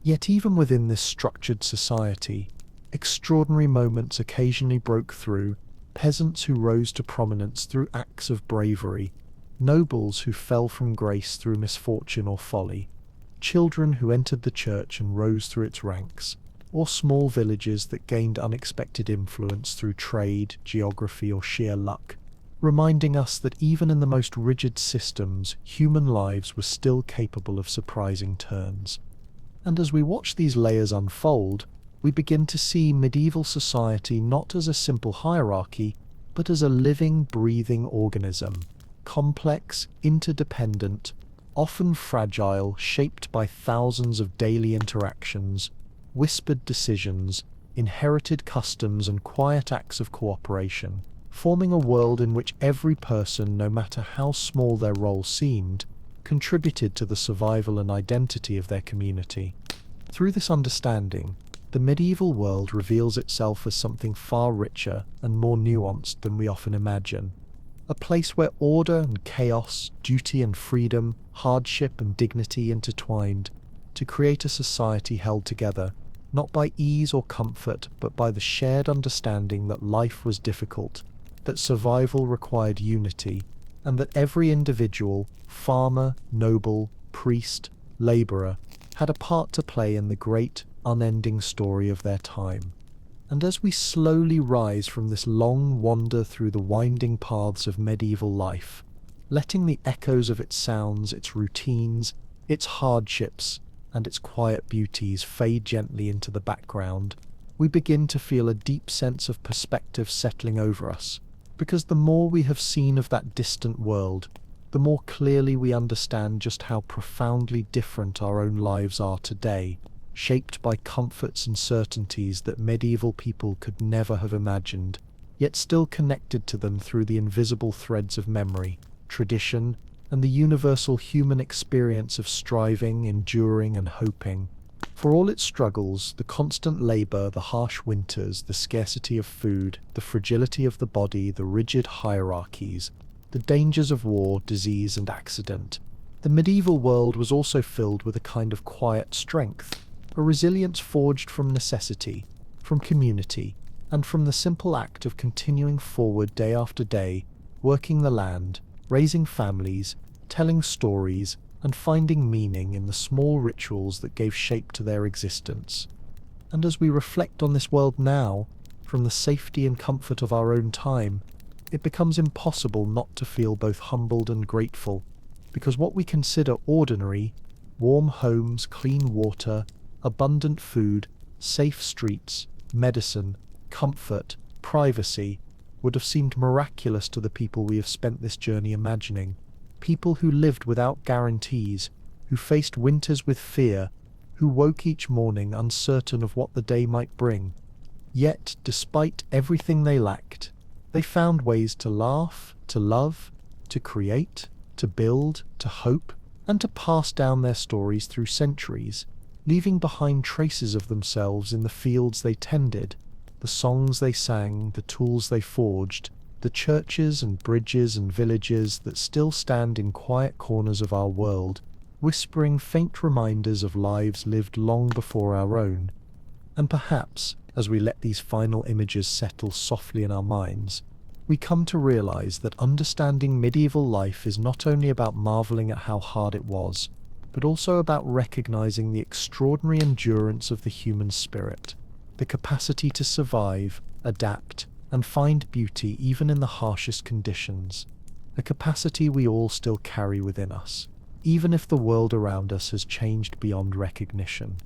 Yet even within this structured society, extraordinary moments occasionally broke through: peasants who rose to prominence through acts of bravery, nobles who fell from grace through misfortune or folly, children who entered the church and rose through its ranks, or small villages that gained unexpected influence through trade, geography, or sheer luck, reminding us that even in the most rigid systems, human lives were still capable of surprising turns. And as we watch these layers unfold, we begin to see medieval society not as a simple hierarchy, but as a living, breathing organism, complex, interdependent, often fragile, shaped by thousands of daily interactions, whispered decisions, inherited customs, and quiet acts of cooperation, forming a world in which every person, no matter how small their role seemed, contributed to the survival and identity of their community. Through this understanding, the medieval world reveals itself as something far richer and more nuanced than we often imagine. a place where order and chaos, duty and freedom, hardship and dignity intertwined to create a society held together, not by ease or comfort, but by the shared understanding that life was difficult, that survival required unity, and that every individual, farmer, noble, priest, labourer, had a part to play in the great, unending story of their time. And as we slowly rise from this long wander through the winding paths of medieval life, letting the echoes of its sounds, its routines, its hardships, and its quiet beauties fade gently into the background, we begin to feel a deep sense of perspective settling over us, because the more we have seen of that distant world, the more clearly we understand just how profoundly different our own lives are today, shaped by comforts and certainties that medieval people could never have imagined, yet still connected to them through the invisible threads of memory, tradition, and the universal human experience of striving, enduring, and hoping. For all its struggles, the constant labour, the harsh winters, the scarcity of food, the fragility of the body, the rigid hierarchies, the dangers of war, disease, and accident, the medieval world was also filled with a kind of quiet strength, a resilience forged from necessity, from community, and from the simple act of continuing forward day after day, working the land, raising families, telling stories, and finding meaning in the small rituals that gave shape to their existence. And as we reflect on this world now, from the safety and comfort of our own time, it becomes impossible not to feel both humbled and grateful, because what we consider ordinary, warm homes, clean water, abundant food, safe streets, medicine, comfort, privacy, would have seemed miraculous to the people we have spent this journey imagining. People who lived without guarantees, who faced winters with fear, who woke each morning uncertain of what the day might bring. Yet, despite everything they lacked, they found ways to laugh, to love, to create, to build, to hope, and to pass down their stories through centuries, leaving behind traces of themselves in the fields they tended, the songs they sang, the tools they forged, the churches and bridges and villages that still stand in quiet corners of our world, whispering faint reminders of lives lived long before our own. And perhaps, as we let these final images settle softly in our minds, we come to realize that understanding medieval life is not only about marveling at how hard it was, but also about recognizing the extraordinary endurance of the human spirit, the capacity to survive, adapt, and find beauty even in the harshest conditions, a capacity we all still carry within us, even if the world around us has changed beyond recognition.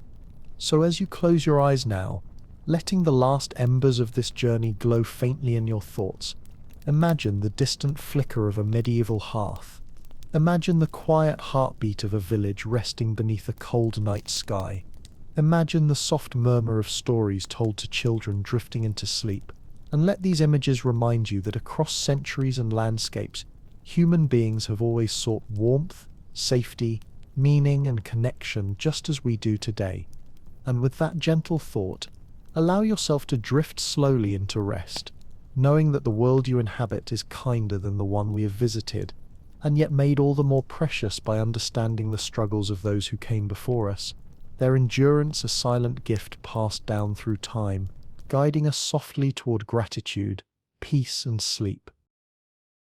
So as you close your eyes now, letting the last embers of this journey glow faintly in your thoughts, imagine the distant flicker of a medieval hearth. Imagine the quiet heartbeat of a village resting beneath a cold night sky. Imagine the soft murmur of stories told to children drifting into sleep. And let these images remind you that across centuries and landscapes, human beings have always sought warmth, safety, meaning, and connection just as we do today. And with that gentle thought, allow yourself to drift slowly into rest, knowing that the world you inhabit is kinder than the one we have visited, and yet made all the more precious by understanding the struggles of those who came before us, their endurance a silent gift passed down through time, guiding us softly toward gratitude, peace, and sleep.